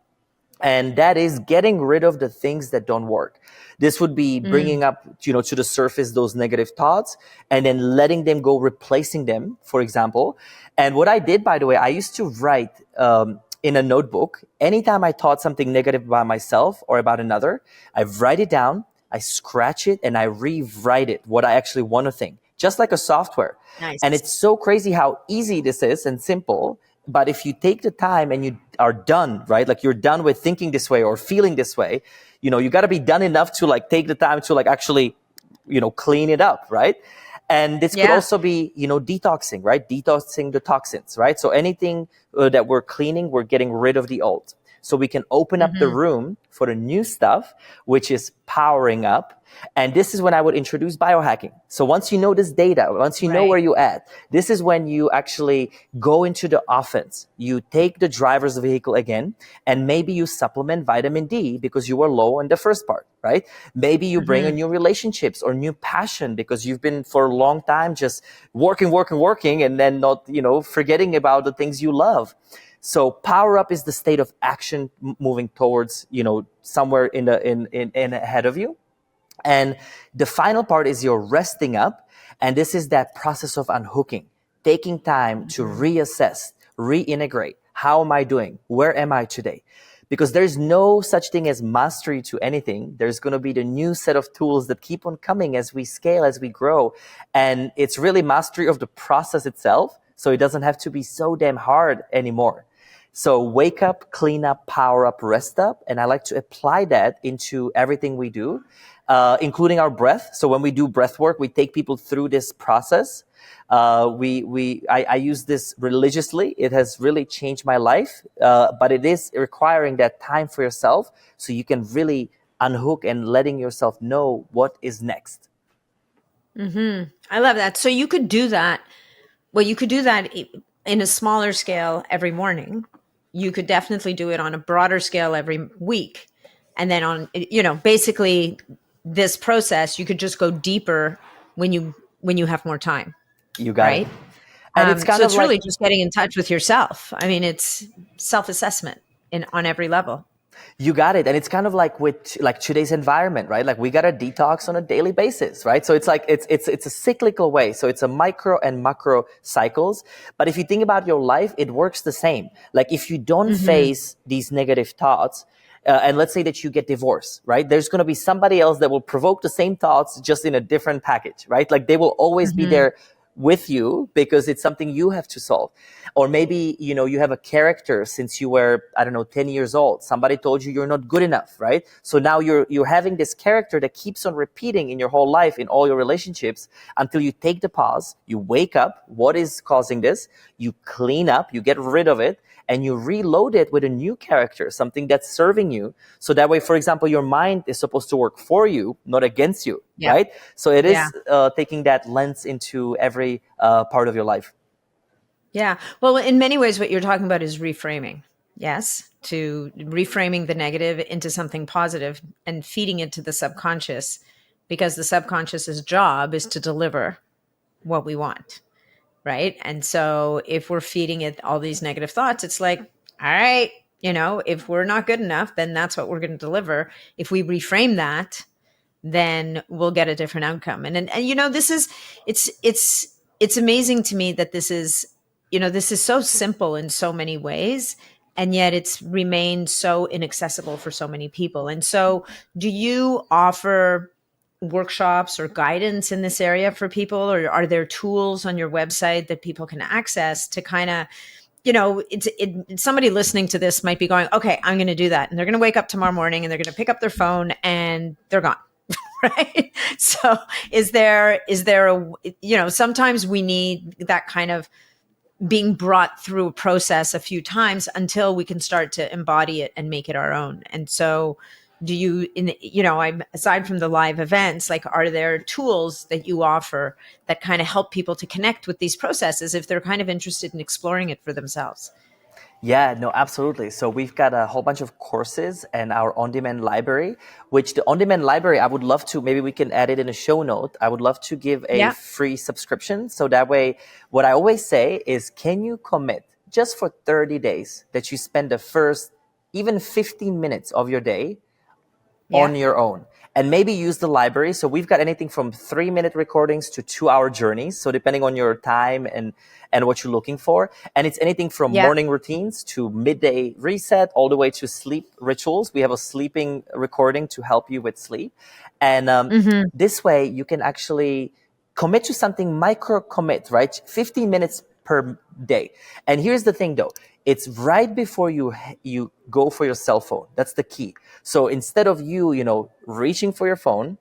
And that is getting rid of the things that don't work. This would be bringing up, to the surface those negative thoughts and then letting them go, replacing them, for example. And what I did, by the way, I used to write in a notebook, anytime I thought something negative about myself or about another, I write it down, I scratch it, and I rewrite it, what I actually want to think, just like a software. Nice. And it's so crazy how easy this is and simple. But if you take the time and you are done, right? Like you're done with thinking this way or feeling this way, you got to be done enough to take the time to actually, clean it up, right? And this could also be, detoxing, right? Detoxing the toxins, right? So anything that we're cleaning, we're getting rid of the old. So we can open up the room for the new stuff, which is powering up. And this is when I would introduce biohacking. So once you know this data, once you know where you're at, this is when you actually go into the offense. You take the driver's vehicle again, and maybe you supplement vitamin D because you were low in the first part, right? Maybe you bring a new relationships or new passion because you've been for a long time just working, and then not, forgetting about the things you love. So power up is the state of action moving towards, somewhere in ahead of you. And the final part is your resting up. And this is that process of unhooking, taking time to reassess, reintegrate. How am I doing? Where am I today? Because there's no such thing as mastery to anything. There's going to be the new set of tools that keep on coming as we scale, as we grow. And it's really mastery of the process itself. So it doesn't have to be so damn hard anymore. So wake up, clean up, power up, rest up. And I like to apply that into everything we do, including our breath. So when we do breath work, we take people through this process. I use this religiously. It has really changed my life, but it is requiring that time for yourself so you can really unhook and letting yourself know what is next. I love that. So you could do that. Well, you could do that in a smaller scale every morning. You could definitely do it on a broader scale every week. And then on, basically this process, you could just go deeper when you have more time. You got it. Right. And it's kind so of it's like, really just getting in touch with yourself. I mean, it's self-assessment on every level. you got it. And it's kind of like with like today's environment, right? Like we got to detox on a daily basis, right? So it's like, it's a cyclical way. So it's a micro and macro cycles. But if you think about your life, it works the same. Like if you don't face these negative thoughts, and let's say that you get divorced, right? There's going to be somebody else that will provoke the same thoughts just in a different package, right? Like they will always be there with you because it's something you have to solve. Or maybe, you have a character since you were, I don't know, 10 years old. Somebody told you you're not good enough, right? So now you're having this character that keeps on repeating in your whole life, in all your relationships, until you take the pause, you wake up, what is causing this? You clean up, you get rid of it, and you reload it with a new character, something that's serving you. So that way, for example, your mind is supposed to work for you, not against you, right? So it is taking that lens into every part of your life. Yeah. Well, in many ways, what you're talking about is reframing. Yes. To reframing the negative into something positive and feeding it to the subconscious, because the subconscious's job is to deliver what we want. Right. And so if we're feeding it all these negative thoughts, it's like, all right, if we're not good enough, then that's what we're going to deliver. If we reframe that, then we'll get a different outcome. And this is, it's amazing to me that this is so simple in so many ways, and yet it's remained so inaccessible for so many people. And so do you offer workshops or guidance in this area for people, or are there tools on your website that people can access to kind of, somebody listening to this might be going, okay, I'm going to do that. And they're going to wake up tomorrow morning and they're going to pick up their phone and they're gone. Right. So is there a, sometimes we need that kind of being brought through a process a few times until we can start to embody it and make it our own. And so do you, I'm aside from the live events, like, are there tools that you offer that kind of help people to connect with these processes if they're kind of interested in exploring it for themselves? Yeah, no, absolutely. So we've got a whole bunch of courses and our on-demand library, which the on-demand library, I would love to, maybe we can add it in a show note. I would love to give a free subscription. So that way, what I always say is, can you commit just for 30 days that you spend the first even 15 minutes of your day on your own, and maybe use the library. So we've got anything from 3-minute recordings to 2-hour journeys. So depending on your time and what you're looking for. And it's anything from morning routines to midday reset, all the way to sleep rituals. We have a sleeping recording to help you with sleep. And this way you can actually commit to something, micro commit, right? 15 minutes per day. And here's the thing though, it's right before you go for your cell phone. That's the key. So instead of you reaching for your phone,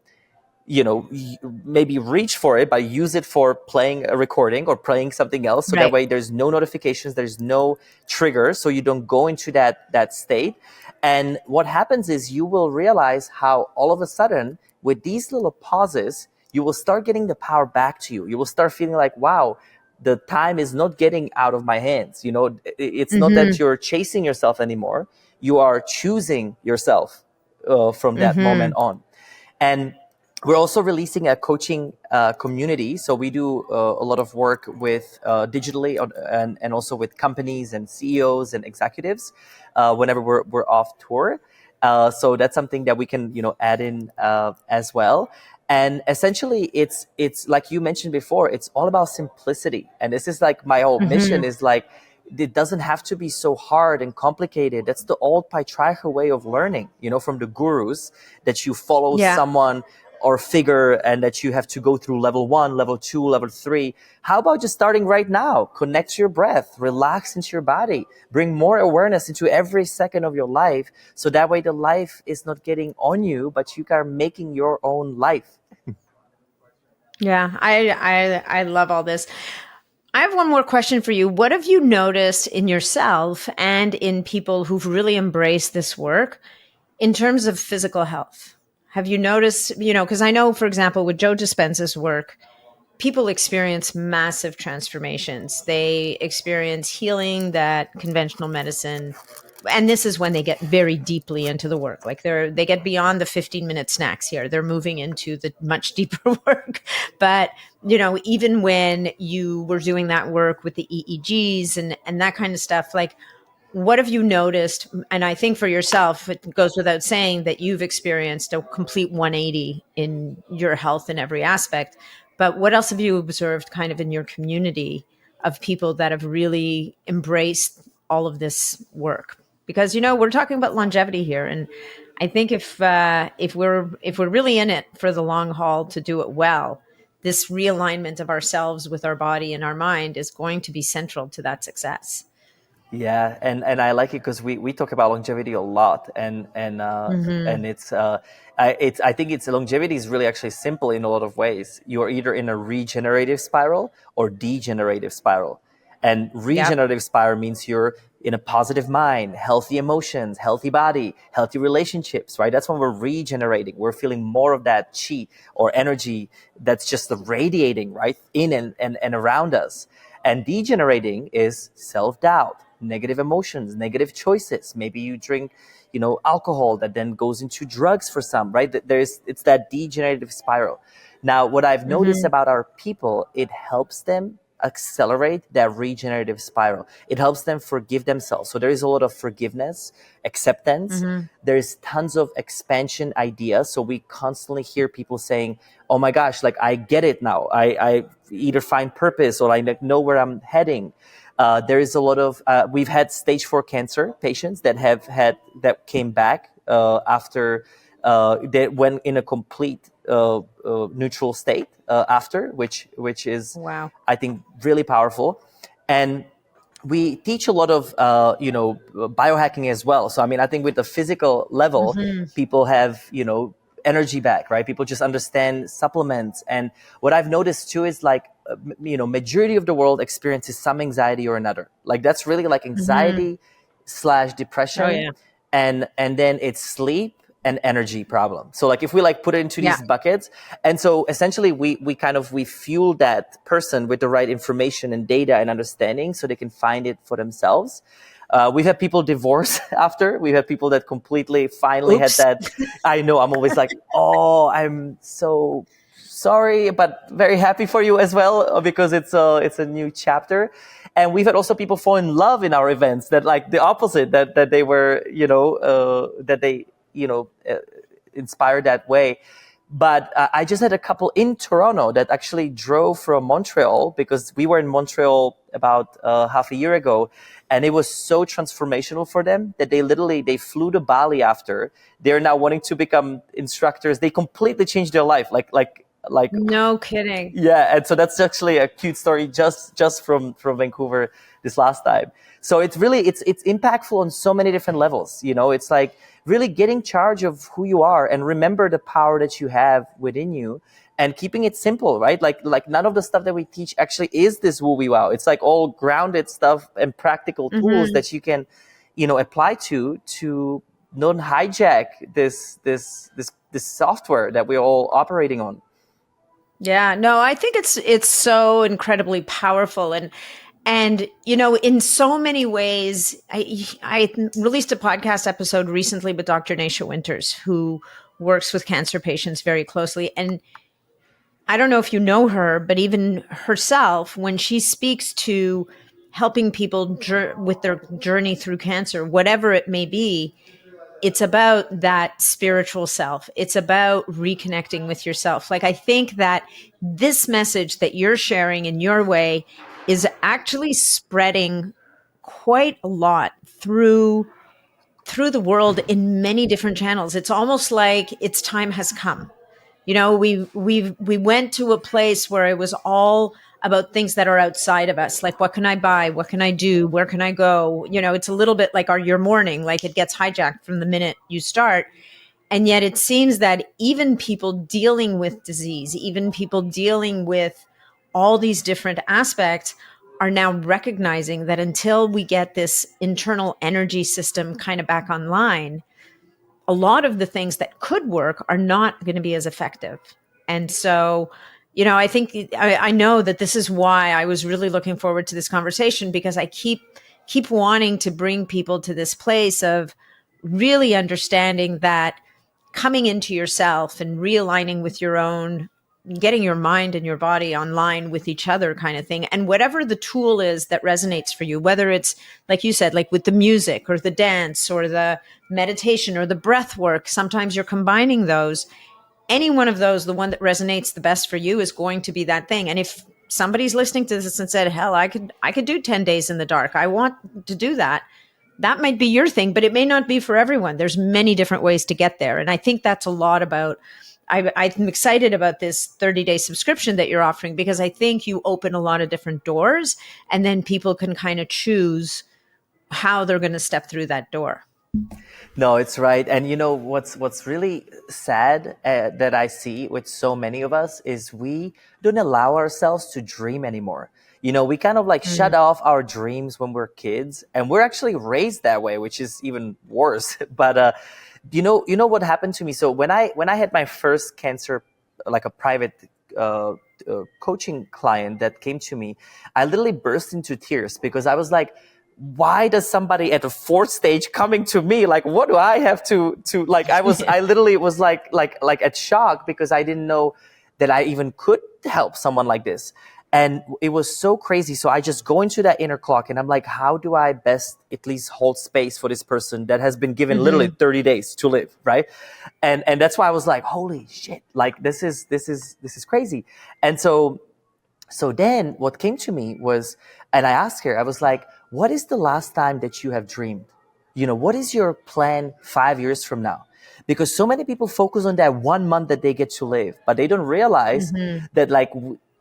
maybe reach for it, but use it for playing a recording or playing something else. So that way there's no notifications, there's no trigger. So you don't go into that state. And what happens is you will realize how all of a sudden with these little pauses, you will start getting the power back to you. You will start feeling like, wow, the time is not getting out of my hands. It's not that Mm-hmm. you're chasing yourself anymore. You are choosing yourself from that Mm-hmm. moment on. And we're also releasing a coaching community. So we do a lot of work with digitally and also with companies and CEOs and executives whenever we're off tour. So that's something that we can add in as well. And essentially, it's like you mentioned before. It's all about simplicity. And this is like my whole mission Mm-hmm. is like, it doesn't have to be so hard and complicated. That's the old patriarchal way of learning, from the gurus, that you follow Yeah. someone or figure and that you have to go through level 1, level 2, level 3. How about just starting right now? Connect to your breath, relax into your body, bring more awareness into every second of your life. So that way the life is not getting on you, but you are making your own life. Yeah. I love all this. I have one more question for you. What have you noticed in yourself and in people who've really embraced this work in terms of physical health? Have you noticed, because I know, for example, with Joe Dispenza's work, people experience massive transformations. They experience healing that conventional medicine, and this is when they get very deeply into the work. Like they get beyond the 15-minute snacks here. They're moving into the much deeper work. But, even when you were doing that work with the EEGs and that kind of stuff, like, what have you noticed? And I think for yourself, it goes without saying that you've experienced a complete 180 in your health in every aspect. But what else have you observed kind of in your community of people that have really embraced all of this work? Because we're talking about longevity here, and I think if we're really in it for the long haul to do it well, this realignment of ourselves with our body and our mind is going to be central to that success. Yeah, and I like it because we talk about longevity a lot, Hmm. and I think it's longevity is really actually simple in a lot of ways. You're either in a regenerative spiral or degenerative spiral, and Yep. regenerative spiral means you're in a positive mind, healthy emotions, healthy body, healthy relationships, right? That's when we're regenerating. We're feeling more of that chi or energy that's just radiating right in and around us. And degenerating is self-doubt, negative emotions, negative choices. Maybe you drink, alcohol that then goes into drugs for some, right? It's that degenerative spiral. Now, what I've noticed Hmm. about our people, it helps them accelerate that regenerative spiral. It helps them forgive themselves. So there is a lot of forgiveness, acceptance. Hmm. There's tons of expansion ideas. So we constantly hear people saying, oh my gosh, like I get it now. I either find purpose or I know where I'm heading. There is a lot of, we've had stage 4 cancer patients that came back after they went in a complete neutral state after, which is, Wow. I think, really powerful. And we teach a lot of biohacking as well. So I mean, I think with the physical level, Hmm. people have energy back, right? People just understand supplements. And what I've noticed too is like majority of the world experiences some anxiety or another. Like that's really like Hmm. anxiety slash Oh depression, yeah. and then it's sleep and energy problem. So like if we like put it into Yeah. these buckets, and so essentially we fuel that person with the right information and data and understanding so they can find it for themselves. We've had people divorce after. We've had people that completely finally had Oops. that. I know, I'm always like, oh, I'm so sorry, but very happy for you as well because it's a new chapter. And we've had also people fall in love in our events that like the opposite, that they were that they inspired that way. But I just had a couple in Toronto that actually drove from Montreal because we were in Montreal about half a year ago, and it was so transformational for them that they flew to Bali after. They're now wanting to become instructors. They completely changed their life, like No kidding. yeah. And so that's actually a cute story just from Vancouver this last time. So it's impactful on so many different levels. It's like really getting charge of who you are and remember the power that you have within you and keeping it simple, right? Like none of the stuff that we teach actually is this woo wee wow. It's like all grounded stuff and practical tools Hmm. that you can apply to don't hijack this software that we're all operating on. Yeah, no, I think it's so incredibly powerful, and you know, in so many ways. I released a podcast episode recently with Dr. Nasha Winters, who works with cancer patients very closely, and I don't know if you know her, but even herself, when she speaks to helping people with their journey through cancer, whatever it may be, it's about that spiritual self. It's about reconnecting with yourself. Like, I think that this message that you're sharing in your way is actually spreading quite a lot through the world in many different channels. It's almost like its time has come. You know, we went to a place where it was all about things that are outside of us, like what can I buy, what can I do, where can I go. You know, it's a little bit like your morning, like it gets hijacked from the minute you start. And yet it seems that even people dealing with disease, even people dealing with all these different aspects, are now recognizing that until we get this internal energy system kind of back online, a lot of the things that could work are not going to be as effective. And so, you know, I think I know that this is why I was really looking forward to this conversation, because I keep wanting to bring people to this place of really understanding that coming into yourself and realigning with your own, getting your mind and your body online with each other kind of thing. And whatever the tool is that resonates for you, whether it's, like you said, like with the music or the dance or the meditation or the breath work, sometimes you're combining those. Any one of those, the one that resonates the best for you is going to be that thing. And if somebody's listening to this and said, hell, I could do 10 days in the dark, I want to do that, that might be your thing, but it may not be for everyone. There's many different ways to get there. And I think that's a lot about, I'm excited about this 30-day subscription that you're offering, because I think you open a lot of different doors, and then people can kind of choose how they're going to step through that door. No, it's right. And you know what's really sad that I see with so many of us is we don't allow ourselves to dream anymore. You know, we kind of like shut off our dreams when we're kids, and we're actually raised that way, which is even worse. But you know what happened to me? So when I had my first cancer, like a private coaching client that came to me, I literally burst into tears because I was like, why does somebody at the fourth stage coming to me? Like, what do I have to like, I literally was like at shock because I didn't know that I even could help someone like this. And it was so crazy. So I just go into that inner clock and I'm like, how do I best at least hold space for this person that has been given literally 30 days to live, right? And that's why I was like, holy shit, like this is crazy. And so then what came to me was, and I asked her, I was like, what is the last time that you have dreamed? You know, what is your plan 5 years from now? Because so many people focus on that 1 month that they get to live, but they don't realize that like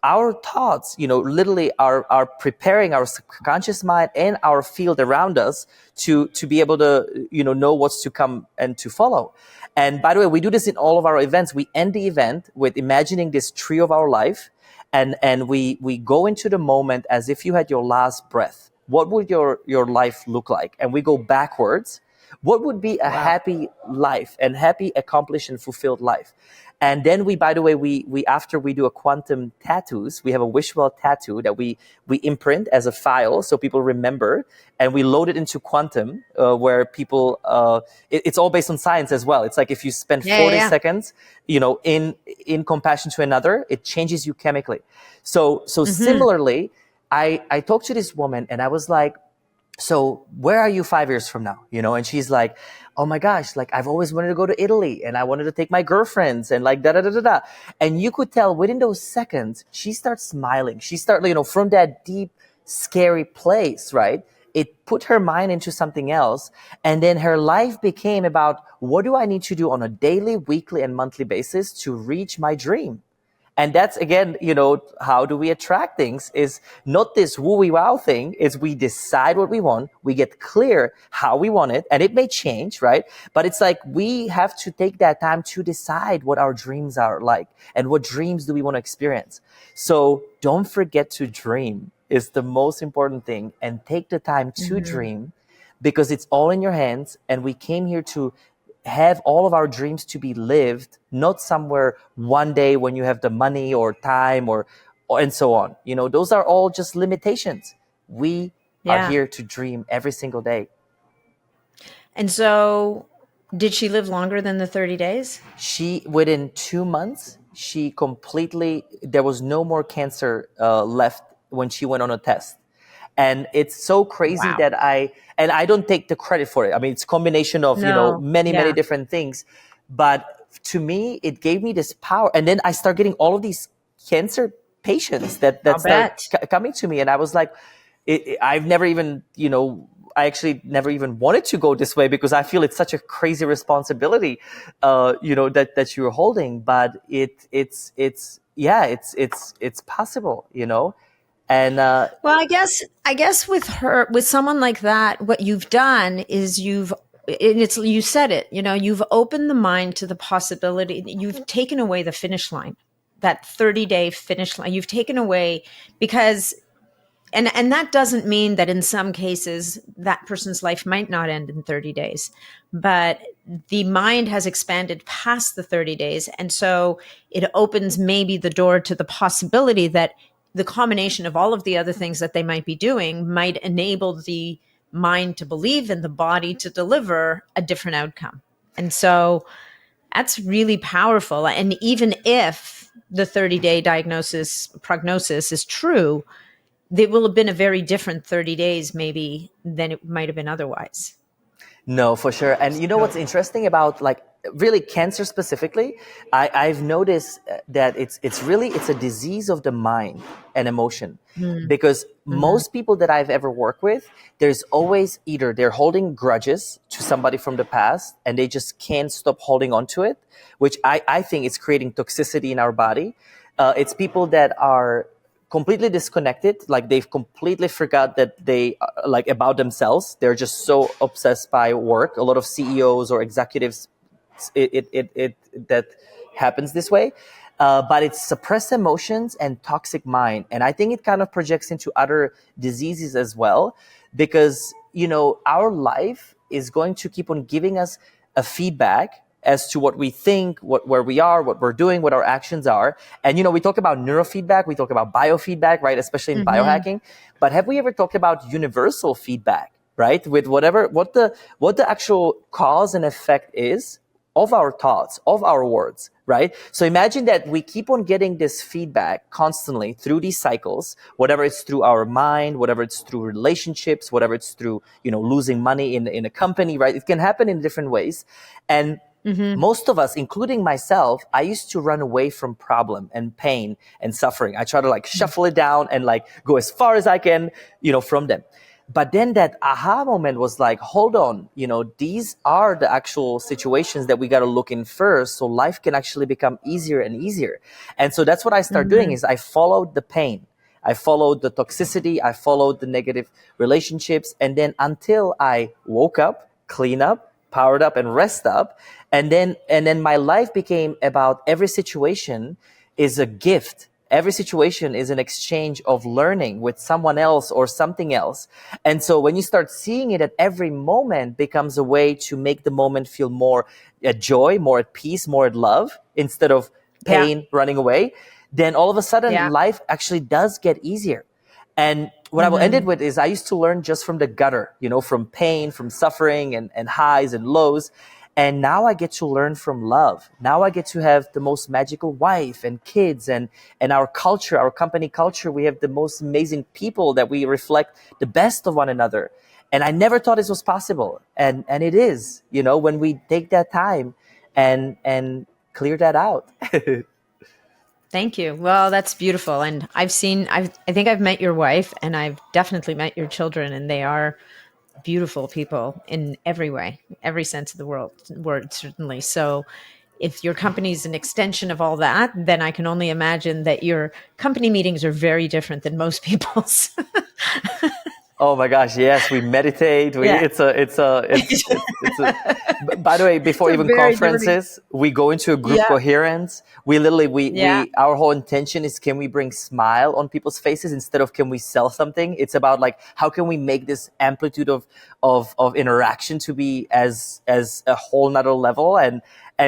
our thoughts, you know, literally are preparing our subconscious mind and our field around us to be able to, you know what's to come and to follow. And by the way, we do this in all of our events. We end the event with imagining this tree of our life. And we go into the moment as if you had your last breath. What would your life look like? And we go backwards. What would be a happy life and happy, accomplished, and fulfilled life? And then by the way, we after we do a quantum tattoos, we have a wish well tattoo that we imprint as a file so people remember, and we load it into quantum where people, it's all based on science as well. It's like if you spend 40 seconds, you know, in compassion to another, it changes you chemically. So similarly, I talked to this woman and I was like, so where are you 5 years from now? You know, and she's like, oh my gosh, like I've always wanted to go to Italy and I wanted to take my girlfriends and like da da da da da. And you could tell within those seconds, she starts smiling. She started, you know, from that deep, scary place, right? It put her mind into something else. And then her life became about what do I need to do on a daily, weekly, and monthly basis to reach my dream? And that's, again, you know, how do we attract things is not this woo wow thing. Is we decide what we want. We get clear how we want it, and it may change, right? But it's like we have to take that time to decide what our dreams are like and what dreams do we want to experience. So don't forget to dream is the most important thing, and take the time to dream, because it's all in your hands, and we came here to have all of our dreams to be lived, not somewhere one day when you have the money or time or and so on. You know, those are all just limitations. We are Yeah. here to dream every single day. And so, did she live longer than the 30 days? She, within 2 months, she completely, there was no more cancer left when she went on a test. And it's so crazy Wow. that I don't take the credit for it. I mean, it's a combination of, No. many Yeah. different things. But to me, it gave me this power. And then I start getting all of these cancer patients that I'll start bet. coming to me. And I was like, I've never even, I actually never even wanted to go this way, because I feel it's such a crazy responsibility, that you're holding. But it's possible, and Well, I guess with someone like that, what you've done is you said it, you've opened the mind to the possibility. You've taken away the finish line, that 30-day finish line. You've taken away because and that doesn't mean that in some cases that person's life might not end in 30 days, but the mind has expanded past the 30 days, and so it opens maybe the door to the possibility that the combination of all of the other things that they might be doing might enable the mind to believe and the body to deliver a different outcome. And so that's really powerful. And even if the 30-day prognosis is true, it will have been a very different 30 days maybe than it might have been otherwise. No, for sure. And you know what's So, interesting about, like, really cancer specifically? I've noticed that it's a disease of the mind and emotion. mm, Because mhm. most people that I've ever worked with, there's always either they're holding grudges to somebody from the past and they just can't stop holding on to it, which I think is creating toxicity in our body. It's people that are completely disconnected, like they've completely forgot that they like about themselves. They're just so obsessed by work. A lot of CEOs or executives, that happens this way. But it's suppressed emotions and toxic mind, and I think it kind of projects into other diseases as well, because our life is going to keep on giving us a feedback as to what we think, where we are, what we're doing, what our actions are. And we talk about neurofeedback, we talk about biofeedback, right? Especially in Mhm. biohacking. But have we ever talked about universal feedback, right? With what the actual cause and effect is of our thoughts, of our words, right? So imagine that we keep on getting this feedback constantly through these cycles, whatever it's through our mind, whatever it's through relationships, whatever it's through, losing money in a company, right? It can happen in different ways. And Mhm. most of us, including myself, I used to run away from problem and pain and suffering. I try to, like, shuffle it down and, like, go as far as I can, from them. But then that aha moment was like, hold on, these are the actual situations that we got to look in first, so life can actually become easier and easier. And so that's what I start doing, Mhm. is I followed the pain. I followed the toxicity. I followed the negative relationships. And then until I woke up, clean up, powered up, and rest up. And then my life became about every situation is a gift. Every situation is an exchange of learning with someone else or something else. And so when you start seeing it, at every moment becomes a way to make the moment feel more at joy, more at peace, more at love, instead of Yeah. pain running away, then all of a sudden Yeah. life actually does get easier. And what I will end it Mhm. with is, I used to learn just from the gutter, from pain, from suffering, and highs and lows. And now I get to learn from love. Now I get to have the most magical wife and kids, and our culture, our company culture. We have the most amazing people that we reflect the best of one another. And I never thought this was possible. And it is, when we take that time and clear that out. Thank you. Well, that's beautiful. And I think I've met your wife, and I've definitely met your children, and they are beautiful people in every way, every sense of the word, certainly. So if your company is an extension of all that, then I can only imagine that your company meetings are very different than most people's. Oh my gosh, yes, we meditate. We Yeah. it's a by the way, It's before a even very different. conferences, we go into a group Yeah. coherence. We literally Yeah. we our whole intention is, can we bring smile on people's faces instead of can we sell something? It's about like, how can we make this amplitude of interaction to be as a whole nother level. And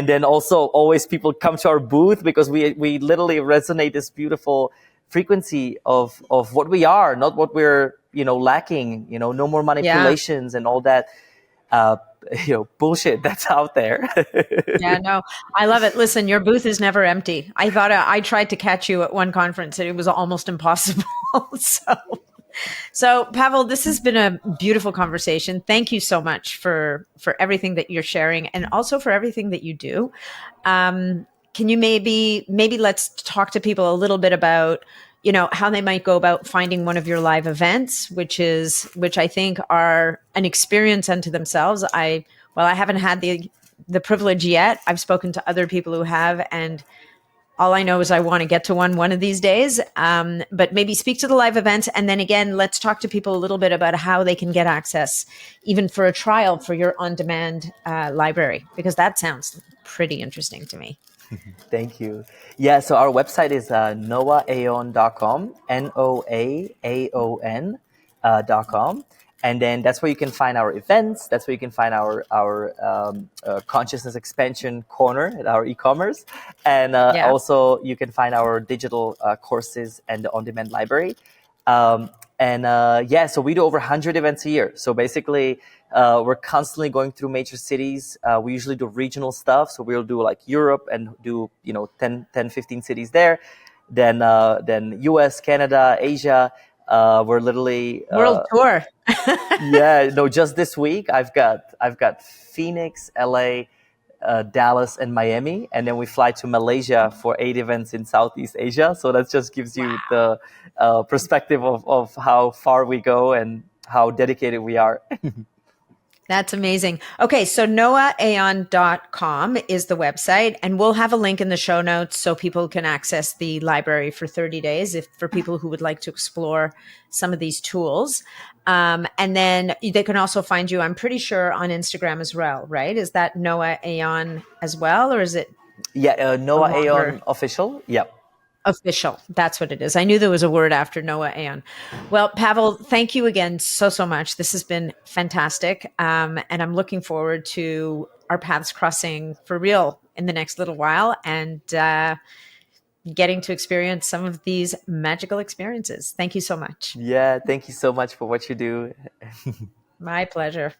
then also always people come to our booth because we literally resonate this beautiful frequency of what we are, not what we're, lacking. No more Yeah. manipulations and all that uh bullshit that's out there. Yeah, no, I love it. Listen, your booth is never empty. I thought I tried to catch you at one conference and it was almost impossible. so, so Pavel, this has been a beautiful conversation. Thank you so much for everything that you're sharing and also for everything that you do. Can you maybe let's talk to people a little bit about how they might go about finding one of your live events, which I think are an experience unto themselves. I haven't had the privilege yet. I've spoken to other people who have, and all I know is I want to get to one of these days. But maybe speak to the live events, and then again, let's talk to people a little bit about how they can get access, even for a trial for your on-demand library, because that sounds pretty interesting to me. Thank you. Yeah, so our website is noaaon.com, NOAAON.com. And then that's where you can find our events. That's where you can find our consciousness expansion corner at our e-commerce. And Yeah. also you can find our digital courses and the on-demand library. So we do over 100 events a year. So basically, we're constantly going through major cities. We usually do regional stuff. So we'll do like Europe and do, 10, 15 cities there. Then US, Canada, Asia. We're literally, World tour. yeah, no, just this week I've got Phoenix, LA, Dallas, and Miami, and then we fly to Malaysia for 8 events in Southeast Asia. So that just gives you the perspective of how far we go and how dedicated we are. That's amazing. Okay, so noaaon.com is the website, and we'll have a link in the show notes so people can access the library for 30 days if for people who would like to explore some of these tools. And then they can also find you, I'm pretty sure, on Instagram as well, right? Is that Noah Aon as well, or is it Yeah, a Noah longer? Aon official. Yep. Official. That's what it is. I knew there was a word after Noah Aon. Well, Pavel, thank you again so much. This has been fantastic. And I'm looking forward to our paths crossing for real in the next little while and getting to experience some of these magical experiences. Thank you so much. Yeah, thank you so much for what you do. My pleasure.